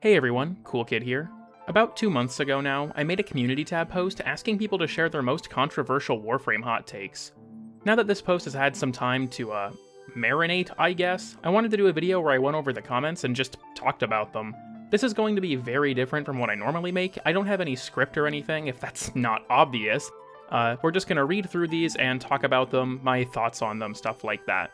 Hey everyone, Cool Kid here. About 2 months ago now, I made a community tab post asking people to share their most controversial Warframe hot takes. Now that this post has had some time to, marinate, I guess, I wanted to do a video where I went over the comments and just talked about them. This is going to be very different from what I normally make. I don't have any script or anything, if that's not obvious. We're just gonna read through these and talk about them, my thoughts on them, stuff like that.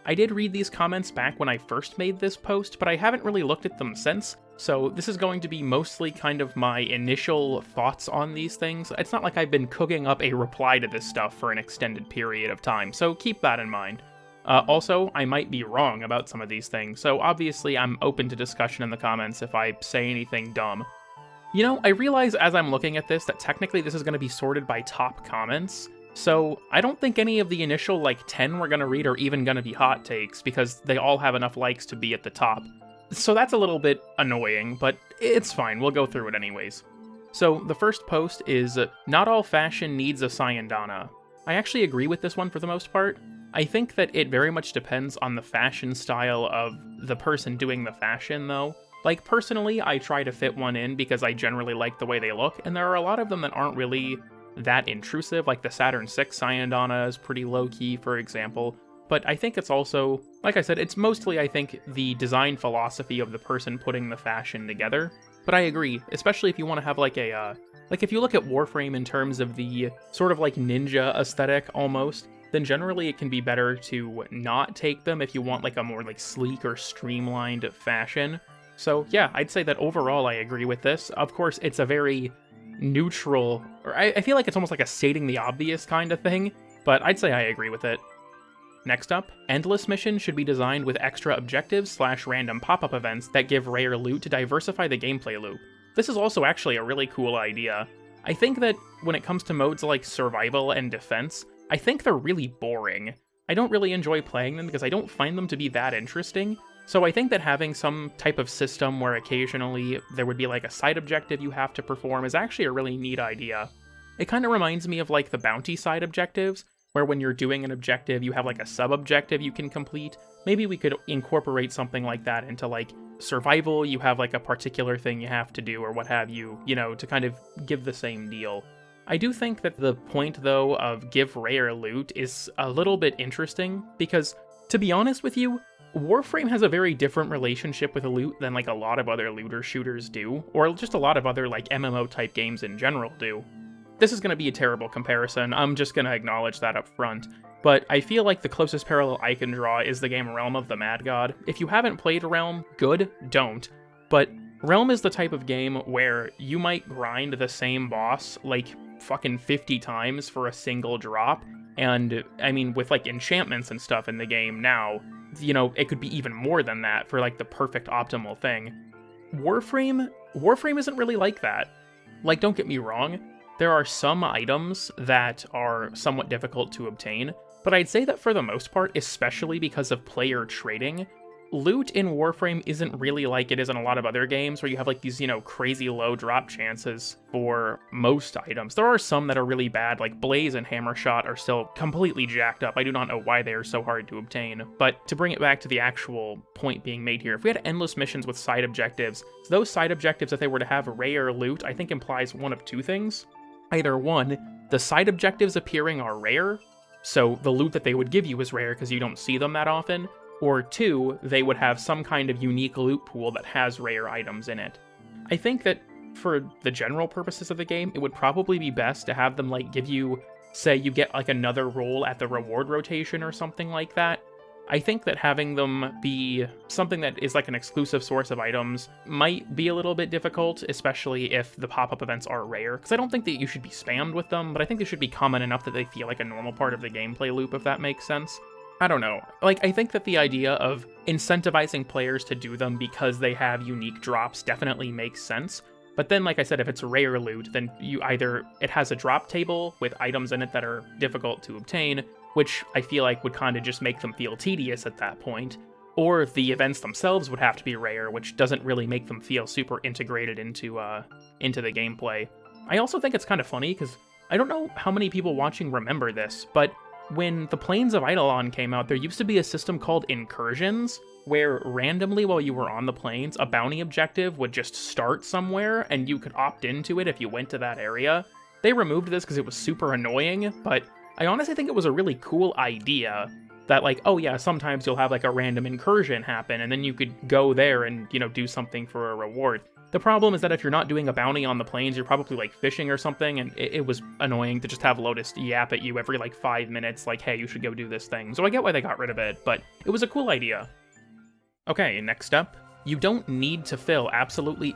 I did read these comments back when I first made this post, but I haven't really looked at them since, so this is going to be mostly kind of my initial thoughts on these things. It's not like I've been cooking up a reply to this stuff for an extended period of time, so keep that in mind. Also, I might be wrong about some of these things, so obviously I'm open to discussion in the comments if I say anything dumb. You know, I realize as I'm looking at this that technically this is going to be sorted by top comments, so I don't think any of the initial, 10 we're going to read are even going to be hot takes, because they all have enough likes to be at the top. So that's a little bit annoying, but it's fine, we'll go through it anyways. So the first post is, not all fashion needs a Syandana. I actually agree with this one for the most part. I think that it very much depends on the fashion style of the person doing the fashion, though. Personally, I try to fit one in because I generally like the way they look, and there are a lot of them that aren't really that intrusive, like the Saturn VI Syandana is pretty low-key, for example. But I think it's also, like I said, it's mostly, I think, the design philosophy of the person putting the fashion together. But I agree, especially if you want to have if you look at Warframe in terms of the sort of ninja aesthetic almost, then generally it can be better to not take them if you want a more sleek or streamlined fashion. So yeah, I'd say that overall I agree with this. Of course, it's a very neutral, or I feel like it's almost like a stating the obvious kind of thing, but I'd say I agree with it. Next up, endless missions should be designed with extra objectives / random pop-up events that give rare loot to diversify the gameplay loop. This is also actually a really cool idea. I think that when it comes to modes like survival and defense, I think they're really boring. I don't really enjoy playing them because I don't find them to be that interesting. So I think that having some type of system where occasionally there would be a side objective you have to perform is actually a really neat idea. It kind of reminds me of the bounty side objectives, where when you're doing an objective you have a sub-objective you can complete. Maybe we could incorporate something like that into survival, you have a particular thing you have to do or what have you, to kind of give the same deal. I do think that the point though of give rare loot is a little bit interesting, because to be honest with you, Warframe has a very different relationship with loot than a lot of other looter shooters do, or just a lot of other MMO type games in general do. This is going to be a terrible comparison, I'm just going to acknowledge that up front, but I feel like the closest parallel I can draw is the game Realm of the Mad God. If you haven't played Realm, good, don't. But Realm is the type of game where you might grind the same boss fucking 50 times for a single drop, and I mean with enchantments and stuff in the game now, it could be even more than that for the perfect optimal thing. Warframe isn't really like that. Don't get me wrong, there are some items that are somewhat difficult to obtain, but I'd say that for the most part, especially because of player trading, loot in Warframe isn't really like it is in a lot of other games where you have these, crazy low drop chances for most items. There are some that are really bad, like Blaze and Hammershot are still completely jacked up. I do not know why they are so hard to obtain. But to bring it back to the actual point being made here, if we had endless missions with side objectives, those side objectives, if they were to have rare loot, I think implies one of two things. Either one, the side objectives appearing are rare, so the loot that they would give you is rare because you don't see them that often, or two, they would have some kind of unique loot pool that has rare items in it. I think that for the general purposes of the game, it would probably be best to have them give you, say you get another roll at the reward rotation or something like that. I think that having them be something that is an exclusive source of items might be a little bit difficult, especially if the pop-up events are rare, because I don't think that you should be spammed with them, but I think they should be common enough that they feel like a normal part of the gameplay loop, if that makes sense. I don't know. I think that the idea of incentivizing players to do them because they have unique drops definitely makes sense. But then, like I said, if it's rare loot, then it has a drop table with items in it that are difficult to obtain, which I feel like would kind of just make them feel tedious at that point. Or the events themselves would have to be rare, which doesn't really make them feel super integrated into the gameplay. I also think it's kind of funny, because I don't know how many people watching remember this, but when the Plains of Eidolon came out, there used to be a system called Incursions, where randomly while you were on the plains, a bounty objective would just start somewhere, and you could opt into it if you went to that area. They removed this because it was super annoying, but I honestly think it was a really cool idea. That, like, oh yeah, sometimes you'll have, like, a random incursion happen, and then you could go there and, you know, do something for a reward. The problem is that if you're not doing a bounty on the plains, you're probably, like, fishing or something, and it was annoying to just have Lotus yap at you every, like, 5 minutes, like, hey, you should go do this thing. So I get why they got rid of it, but it was a cool idea. Okay, next up, you don't need to fill absolutely...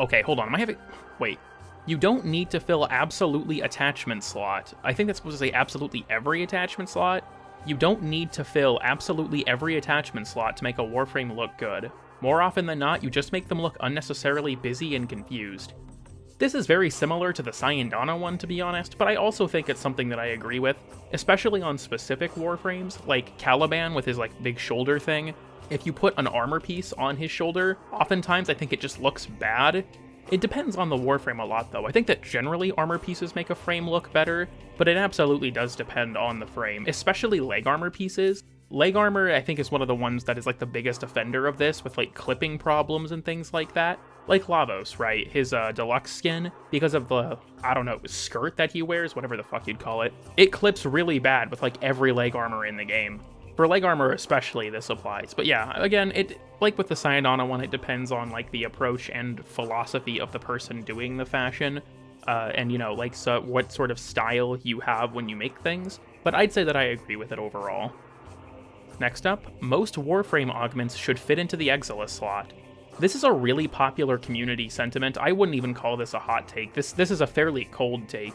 Okay, hold on, am I having... Wait. You don't need to fill absolutely attachment slot. I think that's supposed to say absolutely every attachment slot. You don't need to fill absolutely every attachment slot to make a Warframe look good. More often than not, you just make them look unnecessarily busy and confused. This is very similar to the Syandana one, to be honest, but I also think it's something that I agree with, especially on specific Warframes, like Caliban with his, like, big shoulder thing. If you put an armor piece on his shoulder, oftentimes I think it just looks bad. It depends on the Warframe a lot, though. I think that generally armor pieces make a frame look better, but it absolutely does depend on the frame, especially leg armor pieces. Leg armor, I think, is one of the ones that is, like, the biggest offender of this, with, like, clipping problems and things like that. Like Lavos, right? His deluxe skin, because of the, I don't know, skirt that he wears, whatever the fuck you'd call it. It clips really bad with, like, every leg armor in the game. For leg armor especially, this applies. But yeah, again, it, like with the Syandana one, it depends on, like, the approach and philosophy of the person doing the fashion. And, you know, like, so what sort of style you have when you make things. But I'd say that I agree with it overall. Next up, most Warframe augments should fit into the Exilus slot. This is a really popular community sentiment. I wouldn't even call this a hot take. This is a fairly cold take.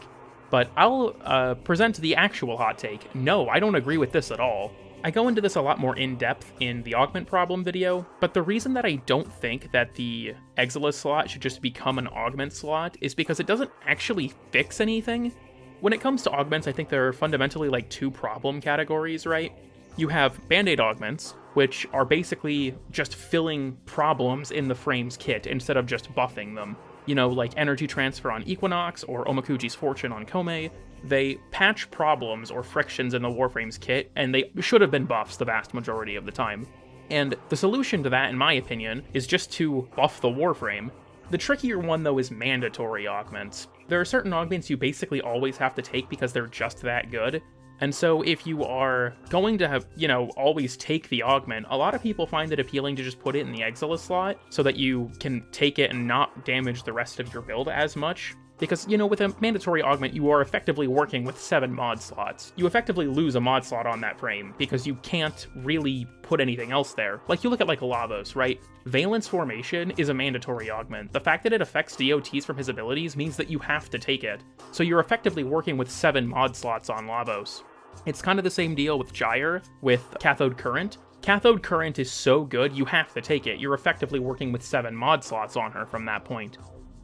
But I'll present the actual hot take. No, I don't agree with this at all. I go into this a lot more in-depth in the Augment problem video, but the reason that I don't think that the Exilus slot should just become an Augment slot is because it doesn't actually fix anything. When it comes to Augments, I think there are fundamentally, like, two problem categories, right? You have Band-Aid Augments, which are basically just filling problems in the frame's kit instead of just buffing them. You know, like Energy Transfer on Equinox or Omakuji's Fortune on Kome. They patch problems or frictions in the Warframe's kit, and they should have been buffs the vast majority of the time. And the solution to that, in my opinion, is just to buff the Warframe. The trickier one, though, is mandatory augments. There are certain augments you basically always have to take because they're just that good. And so if you are going to have, you know, always take the augment, a lot of people find it appealing to just put it in the Exilus slot so that you can take it and not damage the rest of your build as much. Because, you know, with a mandatory augment, you are effectively working with 7 mod slots. You effectively lose a mod slot on that frame, because you can't really put anything else there. Like, you look at, like, Lavos, right? Valence Formation is a mandatory augment. The fact that it affects DOTs from his abilities means that you have to take it. So you're effectively working with 7 mod slots on Lavos. It's kind of the same deal with Gyre, with Cathode Current. Cathode Current is so good, you have to take it. You're effectively working with 7 mod slots on her from that point.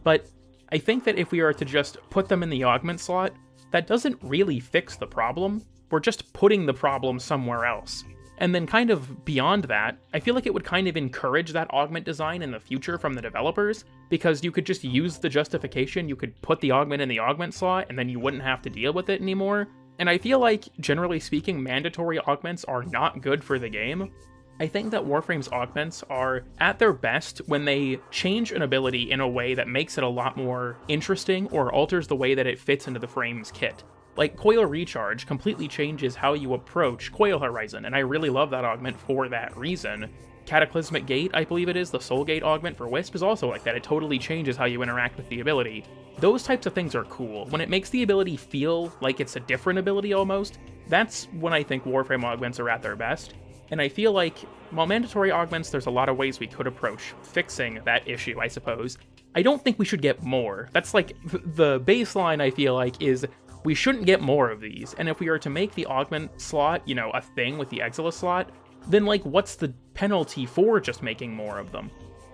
But I think that if we are to just put them in the augment slot, that doesn't really fix the problem. We're just putting the problem somewhere else. And then kind of beyond that, I feel like it would kind of encourage that augment design in the future from the developers, because you could just use the justification, you could put the augment in the augment slot, and then you wouldn't have to deal with it anymore. And I feel like, generally speaking, mandatory augments are not good for the game. I think that Warframe's augments are at their best when they change an ability in a way that makes it a lot more interesting or alters the way that it fits into the frame's kit. Like, Coil Recharge completely changes how you approach Coil Horizon, and I really love that augment for that reason. Cataclysmic Gate, I believe it is, the Soul Gate augment for Wisp is also like that. It totally changes how you interact with the ability. Those types of things are cool. When it makes the ability feel like it's a different ability almost, that's when I think Warframe augments are at their best. And I feel like, while mandatory augments, there's a lot of ways we could approach fixing that issue, I suppose. I don't think we should get more. That's like, the baseline, I feel like, is we shouldn't get more of these. And if we are to make the augment slot, you know, a thing with the Exilus slot, then, like, what's the penalty for just making more of them?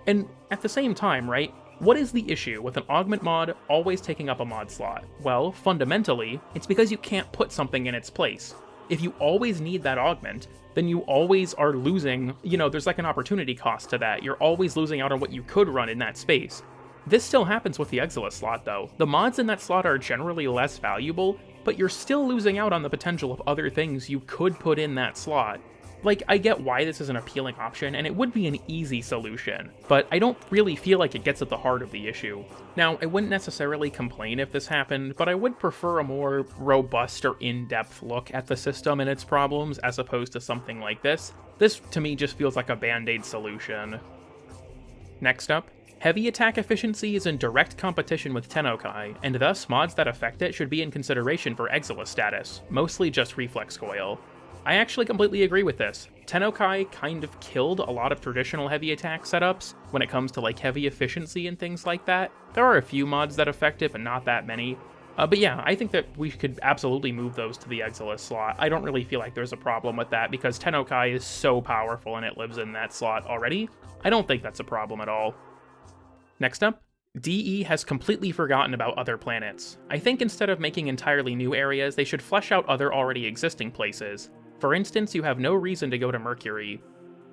And at the same time, right, what is the issue with an augment mod always taking up a mod slot? Well, fundamentally, it's because you can't put something in its place. If you always need that augment, then you always are losing, you know, there's like an opportunity cost to that. You're always losing out on what you could run in that space. This still happens with the Exilus slot, though. The mods in that slot are generally less valuable, but you're still losing out on the potential of other things you could put in that slot. Like, I get why this is an appealing option, and it would be an easy solution, but I don't really feel like it gets at the heart of the issue. Now, I wouldn't necessarily complain if this happened, but I would prefer a more robust or in-depth look at the system and its problems as opposed to something like this. This, to me, just feels like a band-aid solution. Next up, heavy attack efficiency is in direct competition with Tennokai, and thus mods that affect it should be in consideration for Exilus status, mostly just Reflex Coil. I actually completely agree with this. Tennokai kind of killed a lot of traditional heavy attack setups when it comes to like heavy efficiency and things like that. There are a few mods that affect it, but not that many. But yeah, I think that we could absolutely move those to the Exilus slot. I don't really feel like there's a problem with that because Tennokai is so powerful and it lives in that slot already. I don't think that's a problem at all. Next up, DE has completely forgotten about other planets. I think instead of making entirely new areas, they should flesh out other already existing places. For instance, you have no reason to go to Mercury.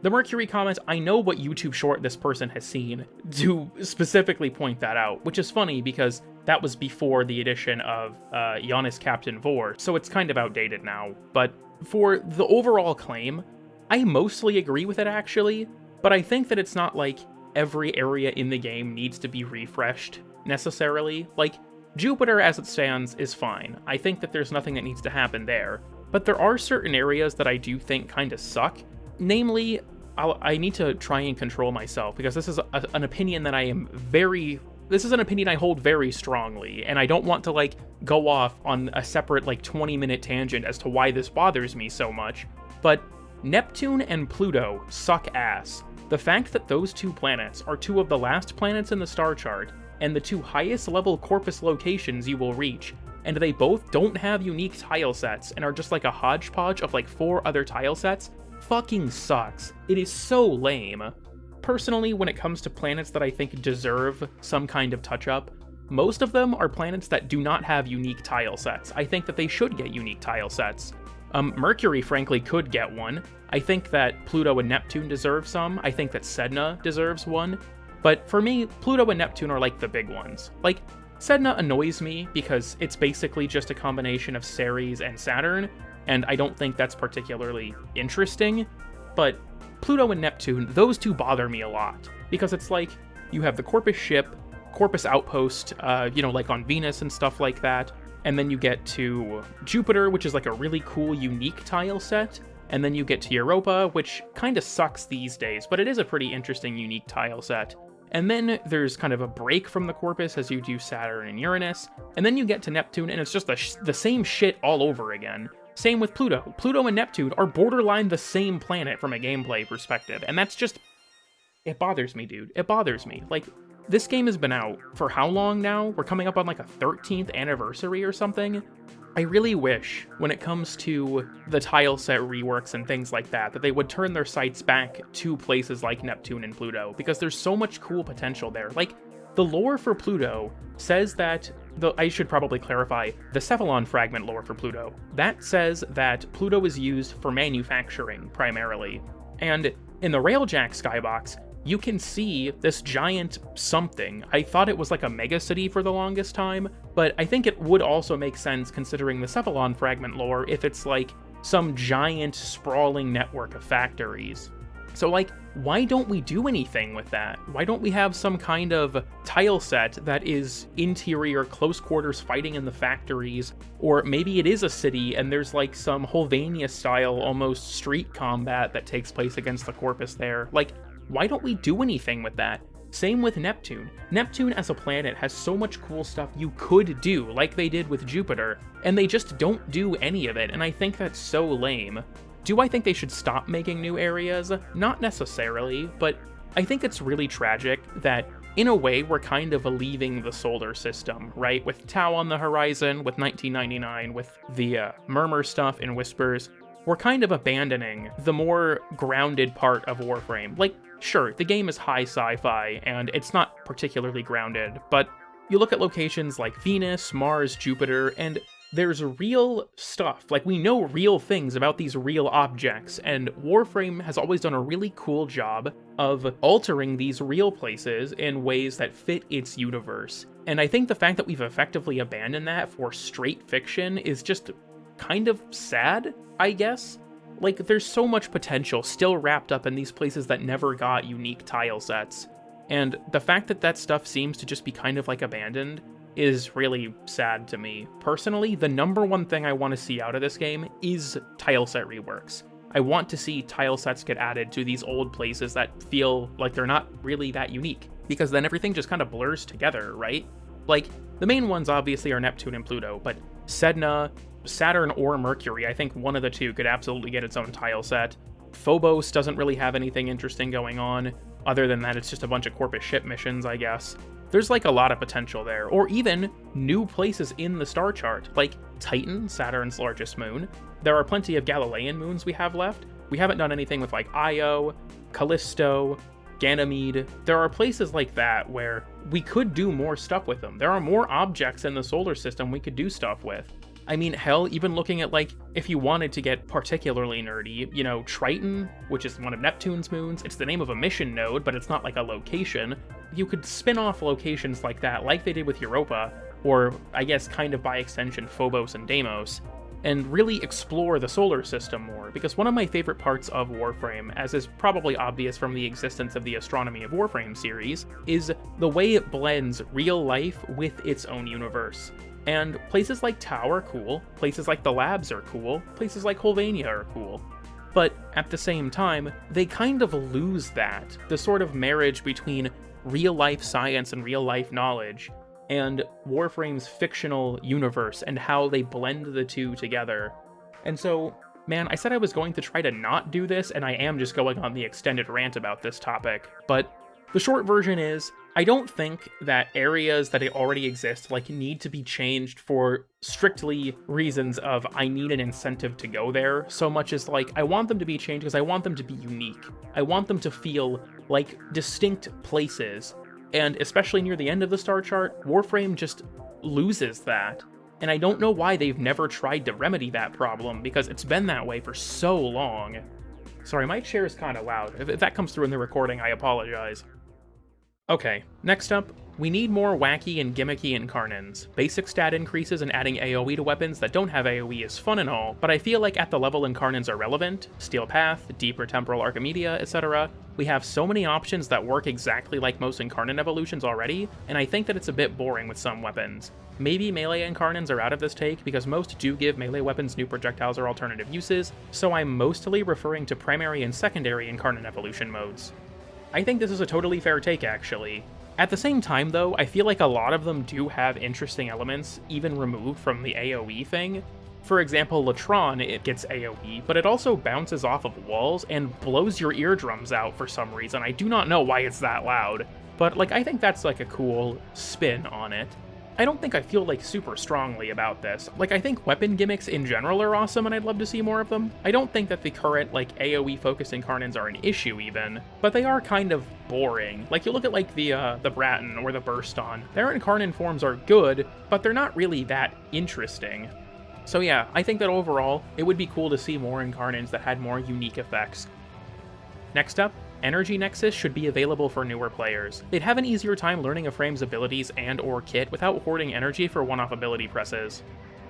The Mercury comment, I know what YouTube short this person has seen to specifically point that out, which is funny because that was before the addition of Giannis Captain Vor, so it's kind of outdated now. But for the overall claim, I mostly agree with it actually, but I think that it's not like every area in the game needs to be refreshed necessarily. Like, Jupiter as it stands is fine. I think that there's nothing that needs to happen there. But there are certain areas that I do think kind of suck. Namely, I need to try and control myself, because this is an opinion that this is an opinion I hold very strongly, and I don't want to, like, go off on a separate, like, 20-minute tangent as to why this bothers me so much. But Neptune and Pluto suck ass. The fact that those two planets are two of the last planets in the star chart, and the two highest level Corpus locations you will reach, and they both don't have unique tile sets and are just like a hodgepodge of like 4 other tile sets, fucking sucks. It is so lame. Personally, when it comes to planets that I think deserve some kind of touch-up, most of them are planets that do not have unique tile sets. I think that they should get unique tile sets. Mercury, frankly, could get one. I think that Pluto and Neptune deserve some. I think that Sedna deserves one. But for me, Pluto and Neptune are like the big ones. Like, Sedna annoys me because it's basically just a combination of Ceres and Saturn, and I don't think that's particularly interesting, but Pluto and Neptune, those two bother me a lot, because it's like, you have the Corpus ship, Corpus outpost, like on Venus and stuff like that, and then you get to Jupiter, which is like a really cool, unique tile set, and then you get to Europa, which kind of sucks these days, but it is a pretty interesting, unique tile set. And then there's kind of a break from the Corpus as you do Saturn and Uranus, and then you get to Neptune and it's just the same shit all over again. Same with Pluto. Pluto and Neptune are borderline the same planet from a gameplay perspective, and that's just... it bothers me, dude. It bothers me. Like, this game has been out for how long now? We're coming up on like a 13th anniversary or something? I really wish, when it comes to the tile set reworks and things like that they would turn their sights back to places like Neptune and Pluto, because there's so much cool potential there. Like, the lore for Pluto says that, I should probably clarify, the Cephalon fragment lore for Pluto, that says that Pluto is used for manufacturing, primarily. And in the Railjack skybox, you can see this giant something. I thought it was like a megacity for the longest time, but I think it would also make sense considering the Cephalon fragment lore if it's like some giant sprawling network of factories. So like, why don't we do anything with that? Why don't we have some kind of tile set that is interior, close quarters fighting in the factories? Or maybe it is a city and there's like some Holvania style almost street combat that takes place against the Corpus there. Like, why don't we do anything with that? Same with Neptune. Neptune as a planet has so much cool stuff you could do, like they did with Jupiter, and they just don't do any of it, and I think that's so lame. Do I think they should stop making new areas? Not necessarily, but I think it's really tragic that, in a way, we're kind of leaving the solar system, right? With Tau on the horizon, with 1999, with the Murmur stuff in Whispers, we're kind of abandoning the more grounded part of Warframe. Like, sure, the game is high sci-fi, and it's not particularly grounded, but you look at locations like Venus, Mars, Jupiter, and there's real stuff. Like, we know real things about these real objects, and Warframe has always done a really cool job of altering these real places in ways that fit its universe. And I think the fact that we've effectively abandoned that for straight fiction is just kind of sad, I guess. Like, there's so much potential still wrapped up in these places that never got unique tile sets. And the fact that that stuff seems to just be kind of like abandoned is really sad to me. Personally, the number one thing I want to see out of this game is tile set reworks. I want to see tile sets get added to these old places that feel like they're not really that unique, because then everything just kind of blurs together, right? Like, the main ones obviously are Neptune and Pluto, but Sedna, Saturn, or Mercury, I think one of the two could absolutely get its own tile set. Phobos doesn't really have anything interesting going on. Other than that, it's just a bunch of Corpus ship missions, I guess. There's like a lot of potential there, or even new places in the star chart, like Titan, Saturn's largest moon. There are plenty of Galilean moons we have left. We haven't done anything with like Io, Callisto, Ganymede. There are places like that where we could do more stuff with them. There are more objects in the solar system we could do stuff with. I mean, hell, even looking at, like, if you wanted to get particularly nerdy, you know, Triton, which is one of Neptune's moons, it's the name of a mission node, but it's not like a location. You could spin off locations like that, like they did with Europa, or I guess kind of by extension Phobos and Deimos, and really explore the solar system more, because one of my favorite parts of Warframe, as is probably obvious from the existence of the Astronomy of Warframe series, is the way it blends real life with its own universe. And places like Tau are cool, places like the labs are cool, places like Holvania are cool. But at the same time, they kind of lose that, the sort of marriage between real-life science and real-life knowledge, and Warframe's fictional universe and how they blend the two together. And so, man, I said I was going to try to not do this, and I am just going on the extended rant about this topic, but the short version is, I don't think that areas that already exist, like, need to be changed for strictly reasons of I need an incentive to go there, so much as, like, I want them to be changed because I want them to be unique. I want them to feel like distinct places, and especially near the end of the star chart, Warframe just loses that. And I don't know why they've never tried to remedy that problem, because it's been that way for so long. Sorry, my chair is kind of loud. If that comes through in the recording, I apologize. Okay, next up, we need more wacky and gimmicky Incarnons. Basic stat increases and adding AoE to weapons that don't have AoE is fun and all, but I feel like at the level Incarnons are relevant, Steel Path, Deeper Temporal Archimedea, etc., we have so many options that work exactly like most Incarnon evolutions already, and I think that it's a bit boring with some weapons. Maybe melee Incarnons are out of this take, because most do give melee weapons new projectiles or alternative uses, so I'm mostly referring to primary and secondary Incarnon evolution modes. I think this is a totally fair take, actually. At the same time, though, I feel like a lot of them do have interesting elements, even removed from the AoE thing. For example, Latron, it gets AoE, but it also bounces off of walls and blows your eardrums out for some reason. I do not know why it's that loud, but, like, I think that's, like, a cool spin on it. I don't think I feel, like, super strongly about this. Like, I think weapon gimmicks in general are awesome, and I'd love to see more of them. I don't think that the current, like, AoE-focused Incarnons are an issue, even, but they are kind of boring. Like, you look at, like, the Bratton or the Burston. Their Incarnon forms are good, but they're not really that interesting. So yeah, I think that overall, it would be cool to see more Incarnons that had more unique effects. Next up, Energy Nexus should be available for newer players. They'd have an easier time learning a frame's abilities and or kit without hoarding energy for one-off ability presses.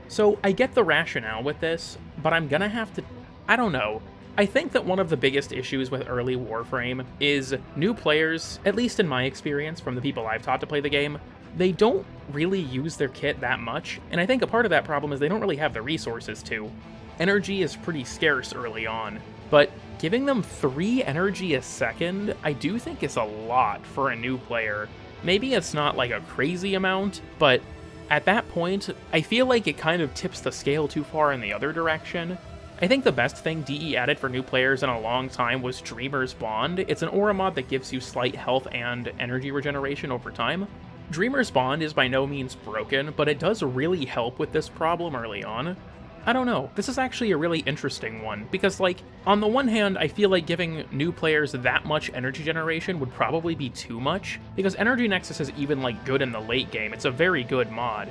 So I get the rationale with this, but I'm gonna have to... I don't know. I think that one of the biggest issues with early Warframe is new players, at least in my experience from the people I've taught to play the game, they don't really use their kit that much, and I think a part of that problem is they don't really have the resources to. Energy is pretty scarce early on, but giving them 3 energy a second, I do think is a lot for a new player. Maybe it's not like a crazy amount, but at that point, I feel like it kind of tips the scale too far in the other direction. I think the best thing DE added for new players in a long time was Dreamer's Bond. It's an aura mod that gives you slight health and energy regeneration over time. Dreamer's Bond is by no means broken, but it does really help with this problem early on. I don't know, this is actually a really interesting one, because, like, on the one hand, I feel like giving new players that much energy generation would probably be too much, because Energy Nexus is even, like, good in the late game. It's a very good mod.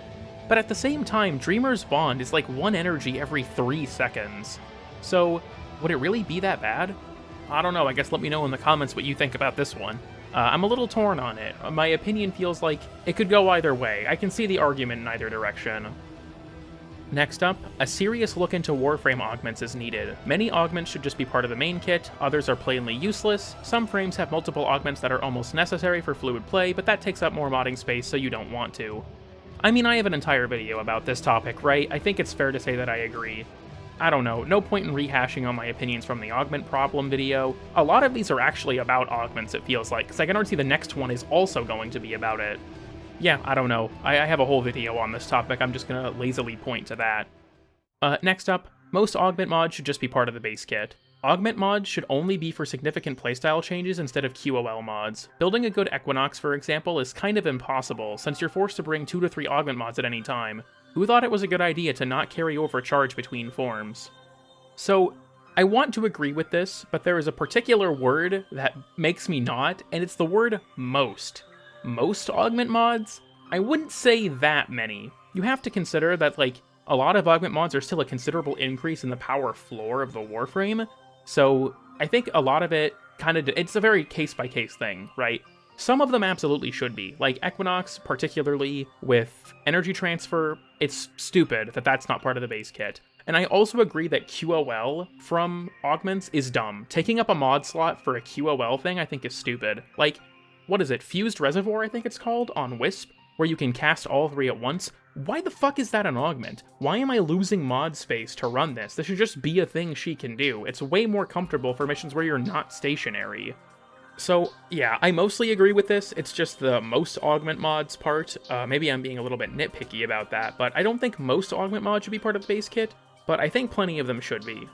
but at the same time, Dreamer's Bond is like 1 energy every 3 seconds. So, would it really be that bad? I don't know, I guess let me know in the comments what you think about this one. I'm a little torn on it. My opinion feels like it could go either way. I can see the argument in either direction. Next up, a serious look into Warframe augments is needed. Many augments should just be part of the main kit, others are plainly useless, some frames have multiple augments that are almost necessary for fluid play, but that takes up more modding space so you don't want to. I mean, I have an entire video about this topic, right? I think it's fair to say that I agree. I don't know, no point in rehashing on my opinions from the augment problem video. A lot of these are actually about augments, it feels like, because I can already see the next one is also going to be about it. Yeah, I don't know. I have a whole video on this topic, I'm just gonna lazily point to that. Next up, most augment mods should just be part of the base kit. Augment mods should only be for significant playstyle changes instead of QOL mods. Building a good Equinox, for example, is kind of impossible, since you're forced to bring 2 to 3 augment mods at any time. Who thought it was a good idea to not carry over charge between forms? So, I want to agree with this, but there is a particular word that makes me not, and it's the word most. Most augment mods? I wouldn't say that many. You have to consider that, like, a lot of augment mods are still a considerable increase in the power floor of the Warframe, so I think a lot of it it's a very case-by-case thing, right? Some of them absolutely should be, like Equinox, particularly with energy transfer. It's stupid that that's not part of the base kit. And I also agree that QOL from augments is dumb. Taking up a mod slot for a QOL thing I think is stupid. Like, what is it, Fused Reservoir I think it's called, on Wisp, where you can cast all 3 at once? Why the fuck is that an augment? Why am I losing mod space to run this? This should just be a thing she can do. It's way more comfortable for missions where you're not stationary. So, yeah, I mostly agree with this, it's just the most augment mods part. Maybe I'm being a little bit nitpicky about that, but I don't think most augment mods should be part of the base kit, but I think plenty of them should be.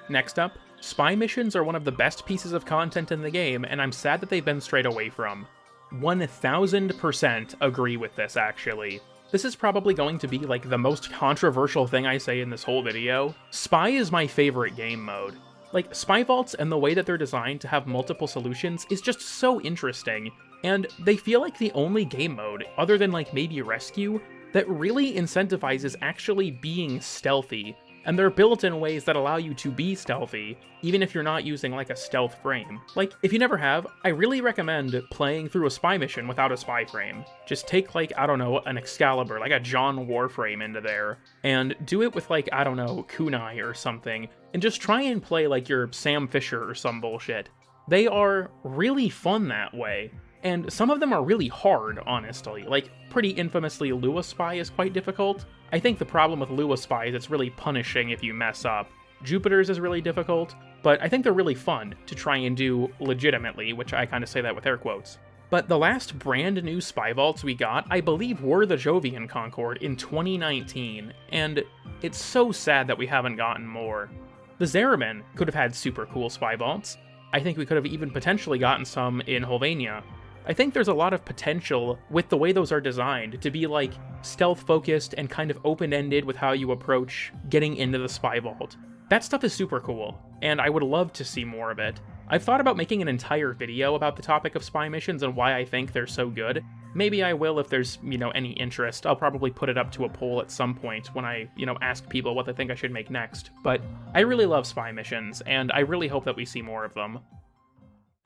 Next up, spy missions are one of the best pieces of content in the game, and I'm sad that they've been strayed away from. 1000% agree with this, actually. This is probably going to be, like, the most controversial thing I say in this whole video. Spy is my favorite game mode. Like, spy vaults and the way that they're designed to have multiple solutions is just so interesting, and they feel like the only game mode, other than like maybe Rescue, that really incentivizes actually being stealthy, and they're built in ways that allow you to be stealthy, even if you're not using like a stealth frame. Like, if you never have, I really recommend playing through a spy mission without a spy frame. Just take like, I don't know, an Excalibur, like a John Warframe into there, and do it with like, I don't know, Kunai or something, and just try and play like you're Sam Fisher or some bullshit. They are really fun that way. And some of them are really hard, honestly. Like, pretty infamously, Lua Spy is quite difficult. I think the problem with Lua Spy is it's really punishing if you mess up. Jupiter's is really difficult, but I think they're really fun to try and do legitimately, which I kind of say that with air quotes. But the last brand new spy vaults we got, I believe, were the Jovian Concord in 2019, and it's so sad that we haven't gotten more. The Zariman could have had super cool spy vaults. I think we could have even potentially gotten some in Hulvania. I think there's a lot of potential with the way those are designed to be like stealth-focused and kind of open-ended with how you approach getting into the spy vault. That stuff is super cool, and I would love to see more of it. I've thought about making an entire video about the topic of spy missions and why I think they're so good. Maybe I will if there's, any interest. I'll probably put it up to a poll at some point when I, ask people what they think I should make next. But I really love spy missions, and I really hope that we see more of them.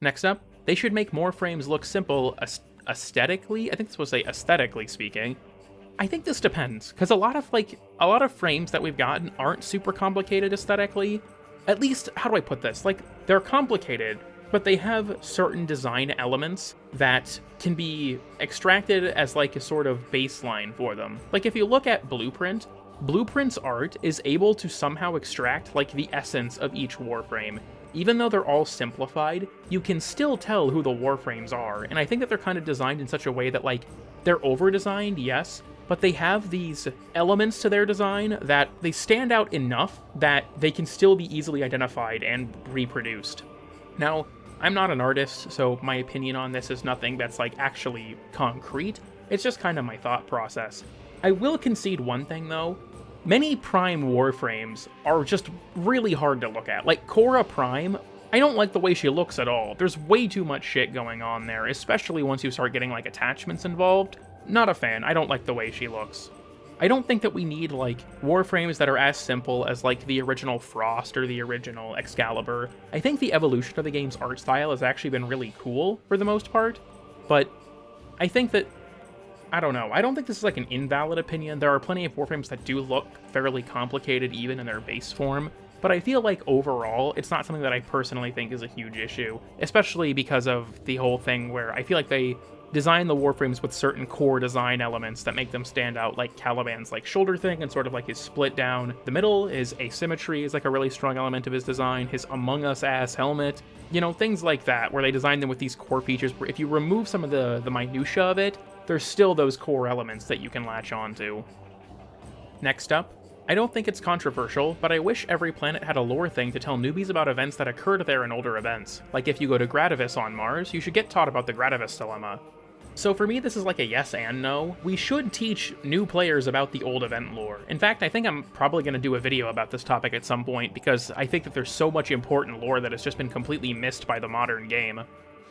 Next up, they should make more frames look simple aesthetically. I think it's supposed to say aesthetically speaking. I think this depends, because a lot of frames that we've gotten aren't super complicated aesthetically. At least, how do I put this? Like, they're complicated, but they have certain design elements that can be extracted as like a sort of baseline for them. Like, if you look at Blueprint, Blueprint's art is able to somehow extract like the essence of each Warframe. Even though they're all simplified, you can still tell who the Warframes are, and I think that they're kind of designed in such a way that, like, they're over-designed, yes, but they have these elements to their design that they stand out enough that they can still be easily identified and reproduced. Now, I'm not an artist, so my opinion on this is nothing that's, like, actually concrete. It's just kind of my thought process. I will concede one thing, though. Many Prime Warframes are just really hard to look at. Like, Cora Prime, I don't like the way she looks at all. There's way too much shit going on there, especially once you start getting, like, attachments involved. Not a fan. I don't like the way she looks. I don't think that we need, like, Warframes that are as simple as, like, the original Frost or the original Excalibur. I think the evolution of the game's art style has actually been really cool, for the most part, but I think that, I don't know, I don't think this is, like, an invalid opinion. There are plenty of Warframes that do look fairly complicated, even in their base form, but I feel like overall, it's not something that I personally think is a huge issue, especially because of the whole thing where I feel like they design the Warframes with certain core design elements that make them stand out, like Caliban's like shoulder thing and sort of like his split down the middle. His asymmetry is like a really strong element of his design. His Among Us ass helmet, you know, things like that, where they designed them with these core features where if you remove some of the minutia of it, there's still those core elements that you can latch onto. Next up, I don't think it's controversial, but I wish every planet had a lore thing to tell newbies about events that occurred there in older events. Like if you go to Gradivis on Mars, you should get taught about the Gradivis dilemma. So for me, this is like a yes and no. We should teach new players about the old event lore. In fact, I think I'm probably going to do a video about this topic at some point, because I think that there's so much important lore that has just been completely missed by the modern game.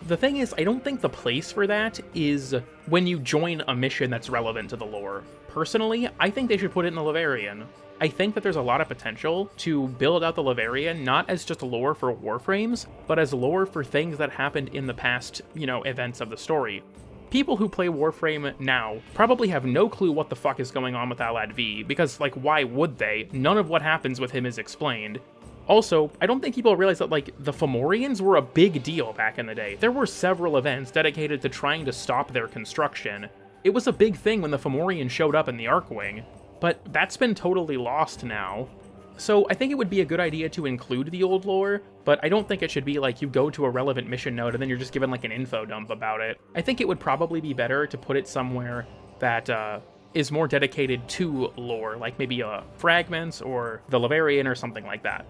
The thing is, I don't think the place for that is when you join a mission that's relevant to the lore. Personally, I think they should put it in the Levarian. I think that there's a lot of potential to build out the Levarian not as just lore for Warframes, but as lore for things that happened in the past, you know, events of the story. People who play Warframe now probably have no clue what the fuck is going on with Alad V, because, like, why would they? None of what happens with him is explained. Also, I don't think people realize that, like, the Fomorians were a big deal back in the day. There were several events dedicated to trying to stop their construction. It was a big thing when the Fomorians showed up in the Archwing, but that's been totally lost now. So I think it would be a good idea to include the old lore, but I don't think it should be like you go to a relevant mission node and then you're just given like an info dump about it. I think it would probably be better to put it somewhere that is more dedicated to lore, like maybe Fragments or the Levarian or something like that.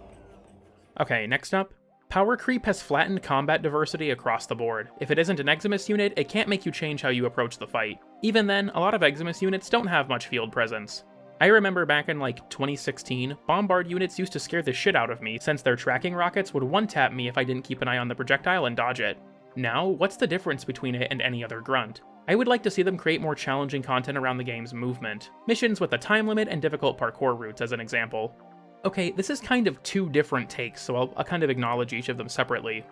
Okay, next up. Power creep has flattened combat diversity across the board. If it isn't an Eximus unit, it can't make you change how you approach the fight. Even then, a lot of Eximus units don't have much field presence. I remember back in like 2016, Bombard units used to scare the shit out of me since their tracking rockets would one-tap me if I didn't keep an eye on the projectile and dodge it. Now, what's the difference between it and any other grunt? I would like to see them create more challenging content around the game's movement. Missions with a time limit and difficult parkour routes as an example. Okay, this is kind of two different takes, so I'll kind of acknowledge each of them separately.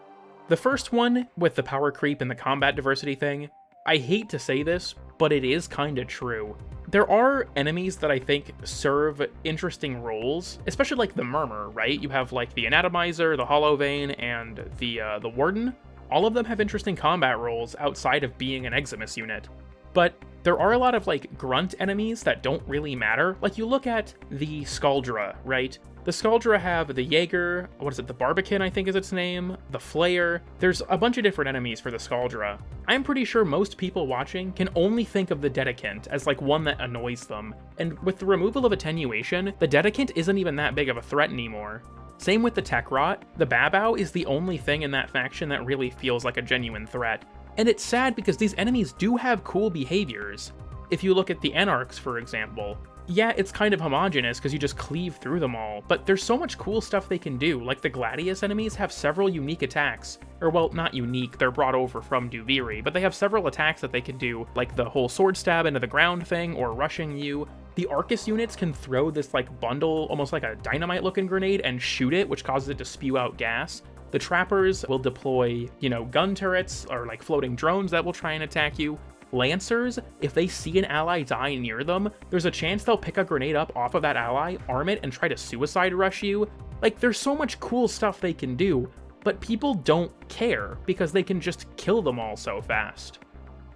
The first one, with the power creep and the combat diversity thing, I hate to say this, but it is kinda true. There are enemies that I think serve interesting roles, especially like the Murmur, right? You have like the Anatomizer, the Hollow Vein, and the Warden. All of them have interesting combat roles outside of being an Eximus unit. But there are a lot of like grunt enemies that don't really matter. Like you look at the Skaldra, right? The Skaldra have the Jaeger, what is it, the Barbican I think is its name, the Flayer. There's a bunch of different enemies for the Skaldra. I'm pretty sure most people watching can only think of the Dedicant as like one that annoys them. And with the removal of attenuation, the Dedicant isn't even that big of a threat anymore. Same with the Tekrot, the Babau is the only thing in that faction that really feels like a genuine threat. And it's sad because these enemies do have cool behaviors. If you look at the Anarchs, for example, yeah, it's kind of homogenous because you just cleave through them all, but there's so much cool stuff they can do. Like the Gladius enemies have several unique attacks. Or well, not unique, they're brought over from Duviri, but they have several attacks that they can do, like the whole sword stab into the ground thing or rushing you. The Arcus units can throw this like bundle, almost like a dynamite looking grenade, and shoot it, which causes it to spew out gas. The Trappers will deploy, you know, gun turrets or like floating drones that will try and attack you. Lancers, if they see an ally die near them, there's a chance they'll pick a grenade up off of that ally, arm it, and try to suicide rush you. Like, there's so much cool stuff they can do, but people don't care because they can just kill them all so fast.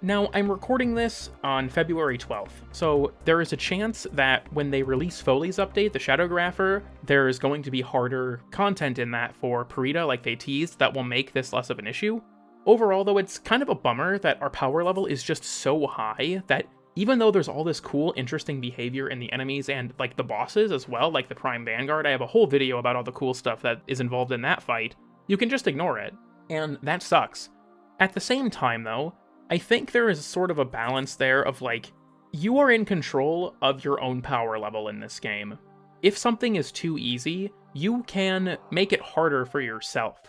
Now, I'm recording this on February 12th, so there is a chance that when they release Foley's update, the Shadowgrapher, there's going to be harder content in that for Parita, like they teased, that will make this less of an issue. Overall, though, it's kind of a bummer that our power level is just so high that even though there's all this cool, interesting behavior in the enemies and, like, the bosses as well, like the Prime Vanguard, I have a whole video about all the cool stuff that is involved in that fight, you can just ignore it. And that sucks. At the same time, though, I think there is sort of a balance there of, like, you are in control of your own power level in this game. If something is too easy, you can make it harder for yourself.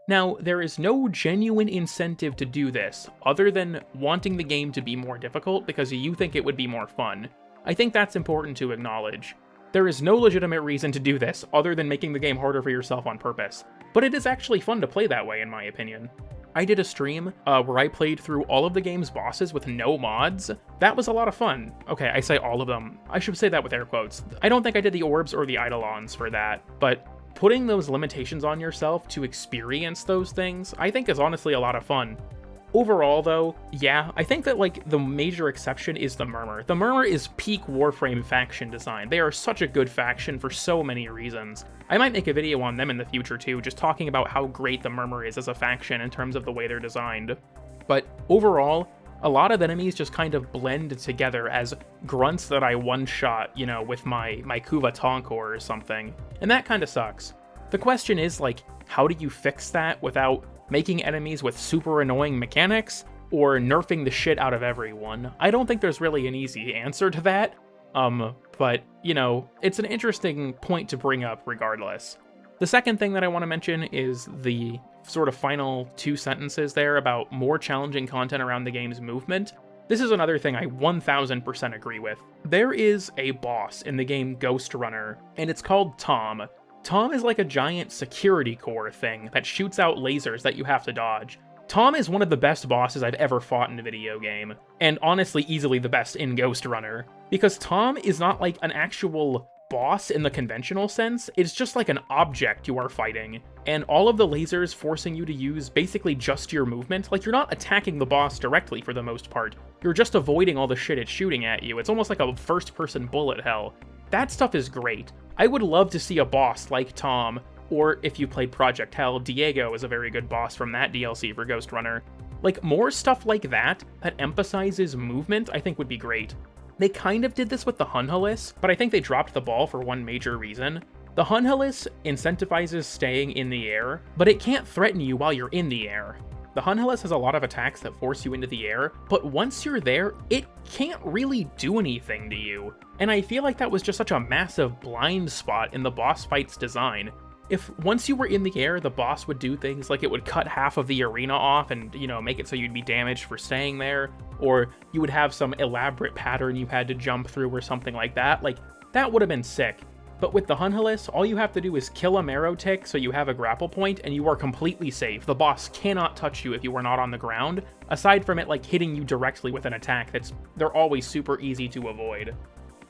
Now, there is no genuine incentive to do this, other than wanting the game to be more difficult because you think it would be more fun. I think that's important to acknowledge. There is no legitimate reason to do this other than making the game harder for yourself on purpose, but it is actually fun to play that way in my opinion. I did a stream where I played through all of the game's bosses with no mods. That was a lot of fun. Okay, I say all of them. I should say that with air quotes. I don't think I did the orbs or the eidolons for that, but putting those limitations on yourself to experience those things, I think is honestly a lot of fun. Overall, though, yeah, I think that, like, the major exception is the Murmur. The Murmur is peak Warframe faction design. They are such a good faction for so many reasons. I might make a video on them in the future, too, just talking about how great the Murmur is as a faction in terms of the way they're designed. But overall, a lot of enemies just kind of blend together as grunts that I one-shot, you know, with my Kuva Tonkor or something. And that kind of sucks. The question is, like, how do you fix that without making enemies with super annoying mechanics, or nerfing the shit out of everyone? I don't think there's really an easy answer to that, but, you know, it's an interesting point to bring up regardless. The second thing that I want to mention is the sort of final 2 sentences there about more challenging content around the game's movement. This is another thing I 1000% agree with. There is a boss in the game Ghost Runner, and it's called Tom. Tom is like a giant security core thing that shoots out lasers that you have to dodge. Tom is one of the best bosses I've ever fought in a video game, and honestly easily the best in Ghost Runner, because Tom is not like an actual boss in the conventional sense, it's just like an object you are fighting, and all of the lasers forcing you to use basically just your movement. Like, you're not attacking the boss directly for the most part, you're just avoiding all the shit it's shooting at you. It's almost like a first-person bullet hell. That stuff is great. I would love to see a boss like Tom, or if you played Project Hell, Diego is a very good boss from that DLC for Ghost Runner. Like, more stuff like that emphasizes movement, I think would be great. They kind of did this with the Hunhalis, but I think they dropped the ball for one major reason. The Hunhalis incentivizes staying in the air, but it can't threaten you while you're in the air. The Hunhalis has a lot of attacks that force you into the air, but once you're there, it can't really do anything to you. And I feel like that was just such a massive blind spot in the boss fight's design. If once you were in the air, the boss would do things like it would cut half of the arena off and, you know, make it so you'd be damaged for staying there, or you would have some elaborate pattern you had to jump through or something like that. Like, that would have been sick. But with the Hunhalis, all you have to do is kill a marrow tick so you have a grapple point, and you are completely safe. The boss cannot touch you if you are not on the ground, aside from it like hitting you directly with an attack they're always super easy to avoid.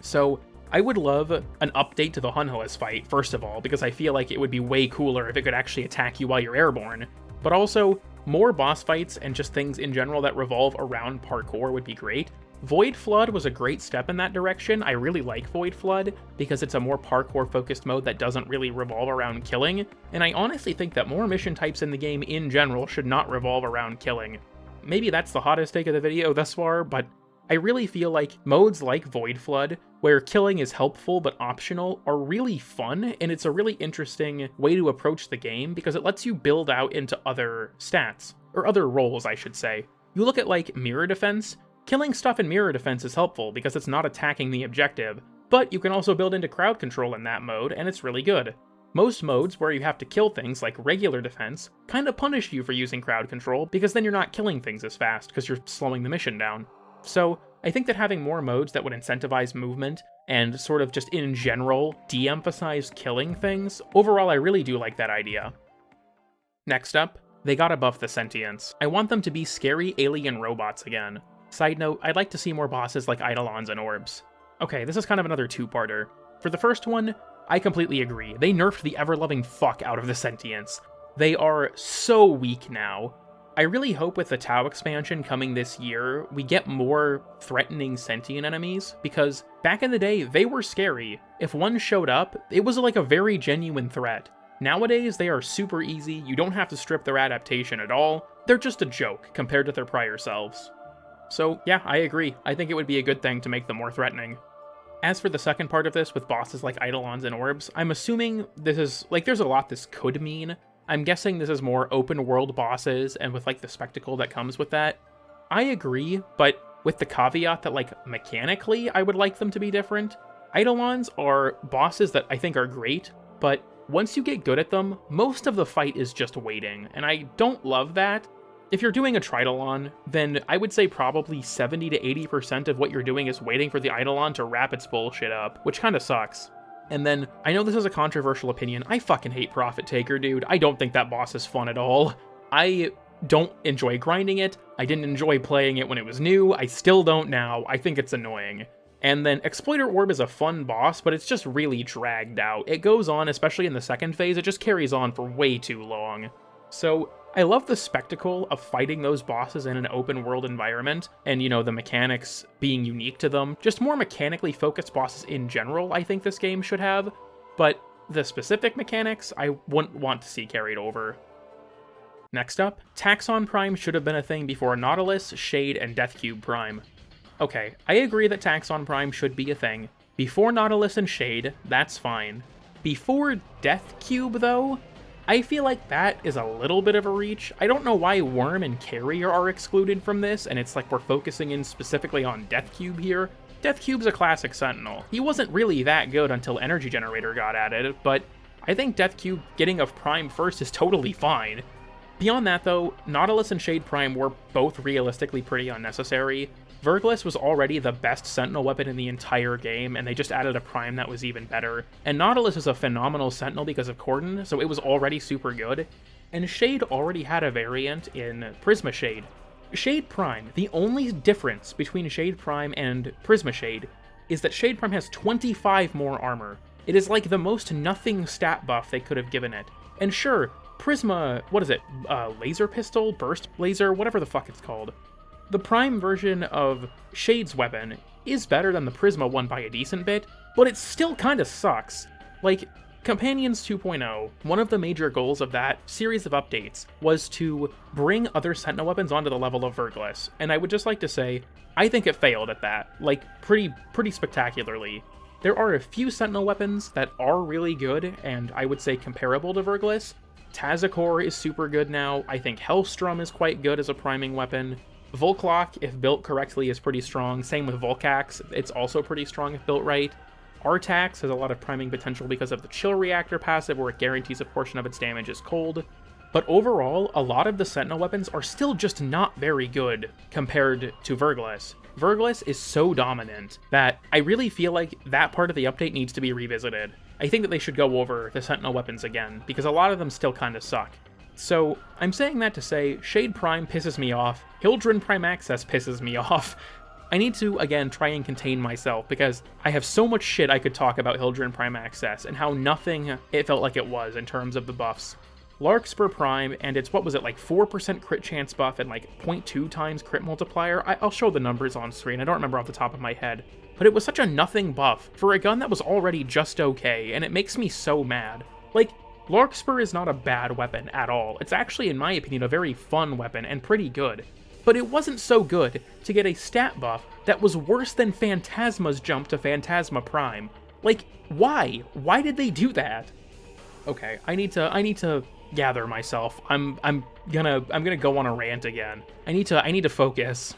So I would love an update to the Hunhalis fight, first of all, because I feel like it would be way cooler if it could actually attack you while you're airborne. But also, more boss fights and just things in general that revolve around parkour would be great. Void Flood was a great step in that direction. I really like Void Flood because it's a more parkour-focused mode that doesn't really revolve around killing, and I honestly think that more mission types in the game in general should not revolve around killing. Maybe that's the hottest take of the video thus far, but I really feel like modes like Void Flood, where killing is helpful but optional, are really fun, and it's a really interesting way to approach the game because it lets you build out into other stats, or other roles, I should say. You look at, like, Mirror Defense. Killing stuff in Mirror Defense is helpful because it's not attacking the objective, but you can also build into crowd control in that mode, and it's really good. Most modes where you have to kill things, like regular defense, kind of punish you for using crowd control because then you're not killing things as fast because you're slowing the mission down. So I think that having more modes that would incentivize movement and sort of just in general de-emphasize killing things, overall I really do like that idea. Next up, they gotta buff the Sentients. I want them to be scary alien robots again. Side note, I'd like to see more bosses like Eidolons and Orbs. Okay, this is kind of another two-parter. For the first one, I completely agree. They nerfed the ever-loving fuck out of the Sentients. They are so weak now. I really hope with the Tau expansion coming this year, we get more threatening sentient enemies, because back in the day, they were scary. If one showed up, it was like a very genuine threat. Nowadays, they are super easy, you don't have to strip their adaptation at all, they're just a joke compared to their prior selves. So yeah, I agree. I think it would be a good thing to make them more threatening. As for the second part of this with bosses like Eidolons and Orbs, I'm assuming this is, like, there's a lot this could mean. I'm guessing this is more open world bosses and with like the spectacle that comes with that. I agree, but with the caveat that like mechanically I would like them to be different. Eidolons are bosses that I think are great, but once you get good at them, most of the fight is just waiting, and I don't love that. if you're doing a Tridolon, then I would say probably 70 to 80% of what you're doing is waiting for the Eidolon to wrap its bullshit up, which kinda sucks. And then, I know this is a controversial opinion, I fucking hate Profit Taker, dude. I don't think that boss is fun at all. I don't enjoy grinding it, I didn't enjoy playing it when it was new, I still don't now, I think it's annoying. And then Exploiter Orb is a fun boss, but it's just really dragged out. It goes on, especially in the second phase, it just carries on for way too long. So, I love the spectacle of fighting those bosses in an open world environment, and the mechanics being unique to them. Just more mechanically focused bosses in general, I think this game should have, but the specific mechanics, I wouldn't want to see carried over. Next up, Taxon Prime should have been a thing before Nautilus, Shade, and Deathcube Prime. Okay, I agree that Taxon Prime should be a thing. Before Nautilus and Shade, that's fine. Before Deathcube, though, I feel like that is a little bit of a reach. I don't know why Worm and Carrier are excluded from this, and it's like we're focusing in specifically on Deathcube here. Deathcube's a classic Sentinel. He wasn't really that good until Energy Generator got added, but I think Deathcube getting a Prime first is totally fine. Beyond that though, Nautilus and Shade Prime were both realistically pretty unnecessary. Verglas was already the best Sentinel weapon in the entire game, and they just added a Prime that was even better. And Nautilus is a phenomenal Sentinel because of Cordon, so it was already super good. And Shade already had a variant in Prisma Shade. Shade Prime, the only difference between Shade Prime and Prisma Shade is that Shade Prime has 25 more armor. It is like the most nothing stat buff they could have given it. And sure, Prisma, what is it, laser pistol, burst laser, whatever the fuck it's called. The Prime version of Shade's weapon is better than the Prisma one by a decent bit, but it still kinda sucks. Like, Companions 2.0, one of the major goals of that series of updates was to bring other Sentinel weapons onto the level of Verglas, and I would just like to say, I think it failed at that, like, pretty spectacularly. There are a few Sentinel weapons that are really good, and I would say comparable to Verglas. Tazakor is super good now, I think Hellstrom is quite good as a priming weapon. Volclock, if built correctly, is pretty strong. Same with Volcax, it's also pretty strong if built right. Artax has a lot of priming potential because of the Chill Reactor passive, where it guarantees a portion of its damage is cold. But overall, a lot of the Sentinel weapons are still just not very good compared to Verglas. Verglas is so dominant that I really feel like that part of the update needs to be revisited. I think that they should go over the Sentinel weapons again, because a lot of them still kinda suck. So, I'm saying that to say, Shade Prime pisses me off, Hildren Prime Access pisses me off. I need to, again, try and contain myself, because I have so much shit I could talk about Hildren Prime Access, and how nothing it felt like it was in terms of the buffs. Larkspur Prime, and it's, what was it, like 4% crit chance buff and like 0.2 times crit multiplier? I'll show the numbers on screen, I don't remember off the top of my head. But it was such a nothing buff for a gun that was already just okay, and it makes me so mad. Like, Larkspur is not a bad weapon at all. It's actually, in my opinion, a very fun weapon and pretty good. But it wasn't so good to get a stat buff that was worse than Phantasma's jump to Phantasma Prime. Like, why? Why did they do that? Okay, I need to gather myself. I'm gonna go on a rant again. I need to focus.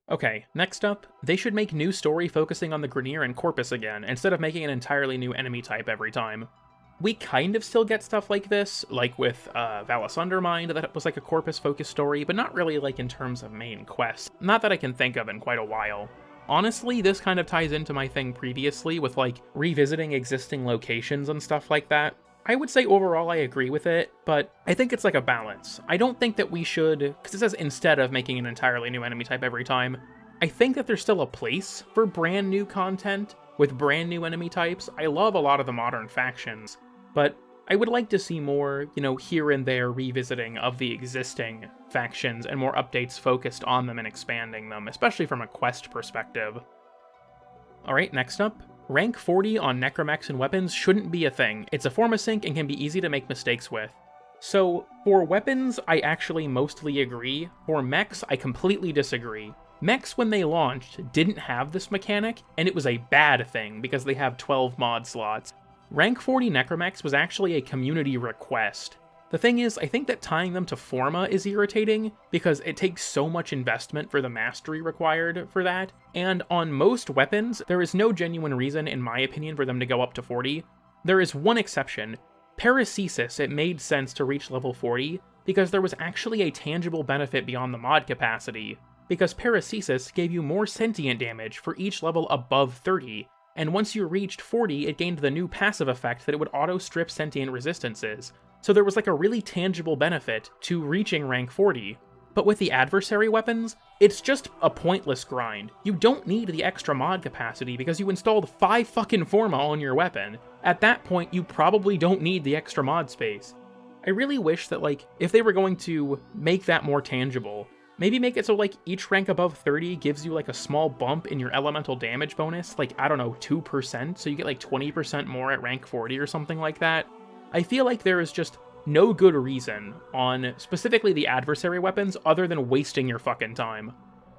Okay, next up, they should make new story focusing on the Grineer and Corpus again, instead of making an entirely new enemy type every time. We kind of still get stuff like this, like with Valis Undermined, that was like a Corpus-focused story, but not really like in terms of main quests. Not that I can think of in quite a while. Honestly, this kind of ties into my thing previously with like revisiting existing locations and stuff like that. I would say overall I agree with it, but I think it's like a balance. I don't think that we should, because it says instead of making an entirely new enemy type every time, I think that there's still a place for brand new content with brand new enemy types. I love a lot of the modern factions, but I would like to see more, here and there revisiting of the existing factions and more updates focused on them and expanding them, especially from a quest perspective. Alright, next up. Rank 40 on Necramechs and weapons shouldn't be a thing. It's a form of sync and can be easy to make mistakes with. So, for weapons, I actually mostly agree. For mechs, I completely disagree. Mechs, when they launched, didn't have this mechanic, and it was a bad thing because they have 12 mod slots. Rank 40 Necramechs was actually a community request. The thing is, I think that tying them to Forma is irritating, because it takes so much investment for the mastery required for that, and on most weapons, there is no genuine reason, in my opinion, for them to go up to 40. There is one exception. Paracesis, it made sense to reach level 40, because there was actually a tangible benefit beyond the mod capacity, because Paracesis gave you more sentient damage for each level above 30, and once you reached 40, it gained the new passive effect that it would auto-strip sentient resistances, so there was like a really tangible benefit to reaching rank 40. But with the adversary weapons, it's just a pointless grind. You don't need the extra mod capacity because you installed 5 fucking Forma on your weapon. At that point, you probably don't need the extra mod space. I really wish that, like, if they were going to make that more tangible, maybe make it so, like, each rank above 30 gives you, like, a small bump in your elemental damage bonus, like, I don't know, 2%, so you get, like, 20% more at rank 40 or something like that. I feel like there is just no good reason on specifically the adversary weapons other than wasting your fucking time.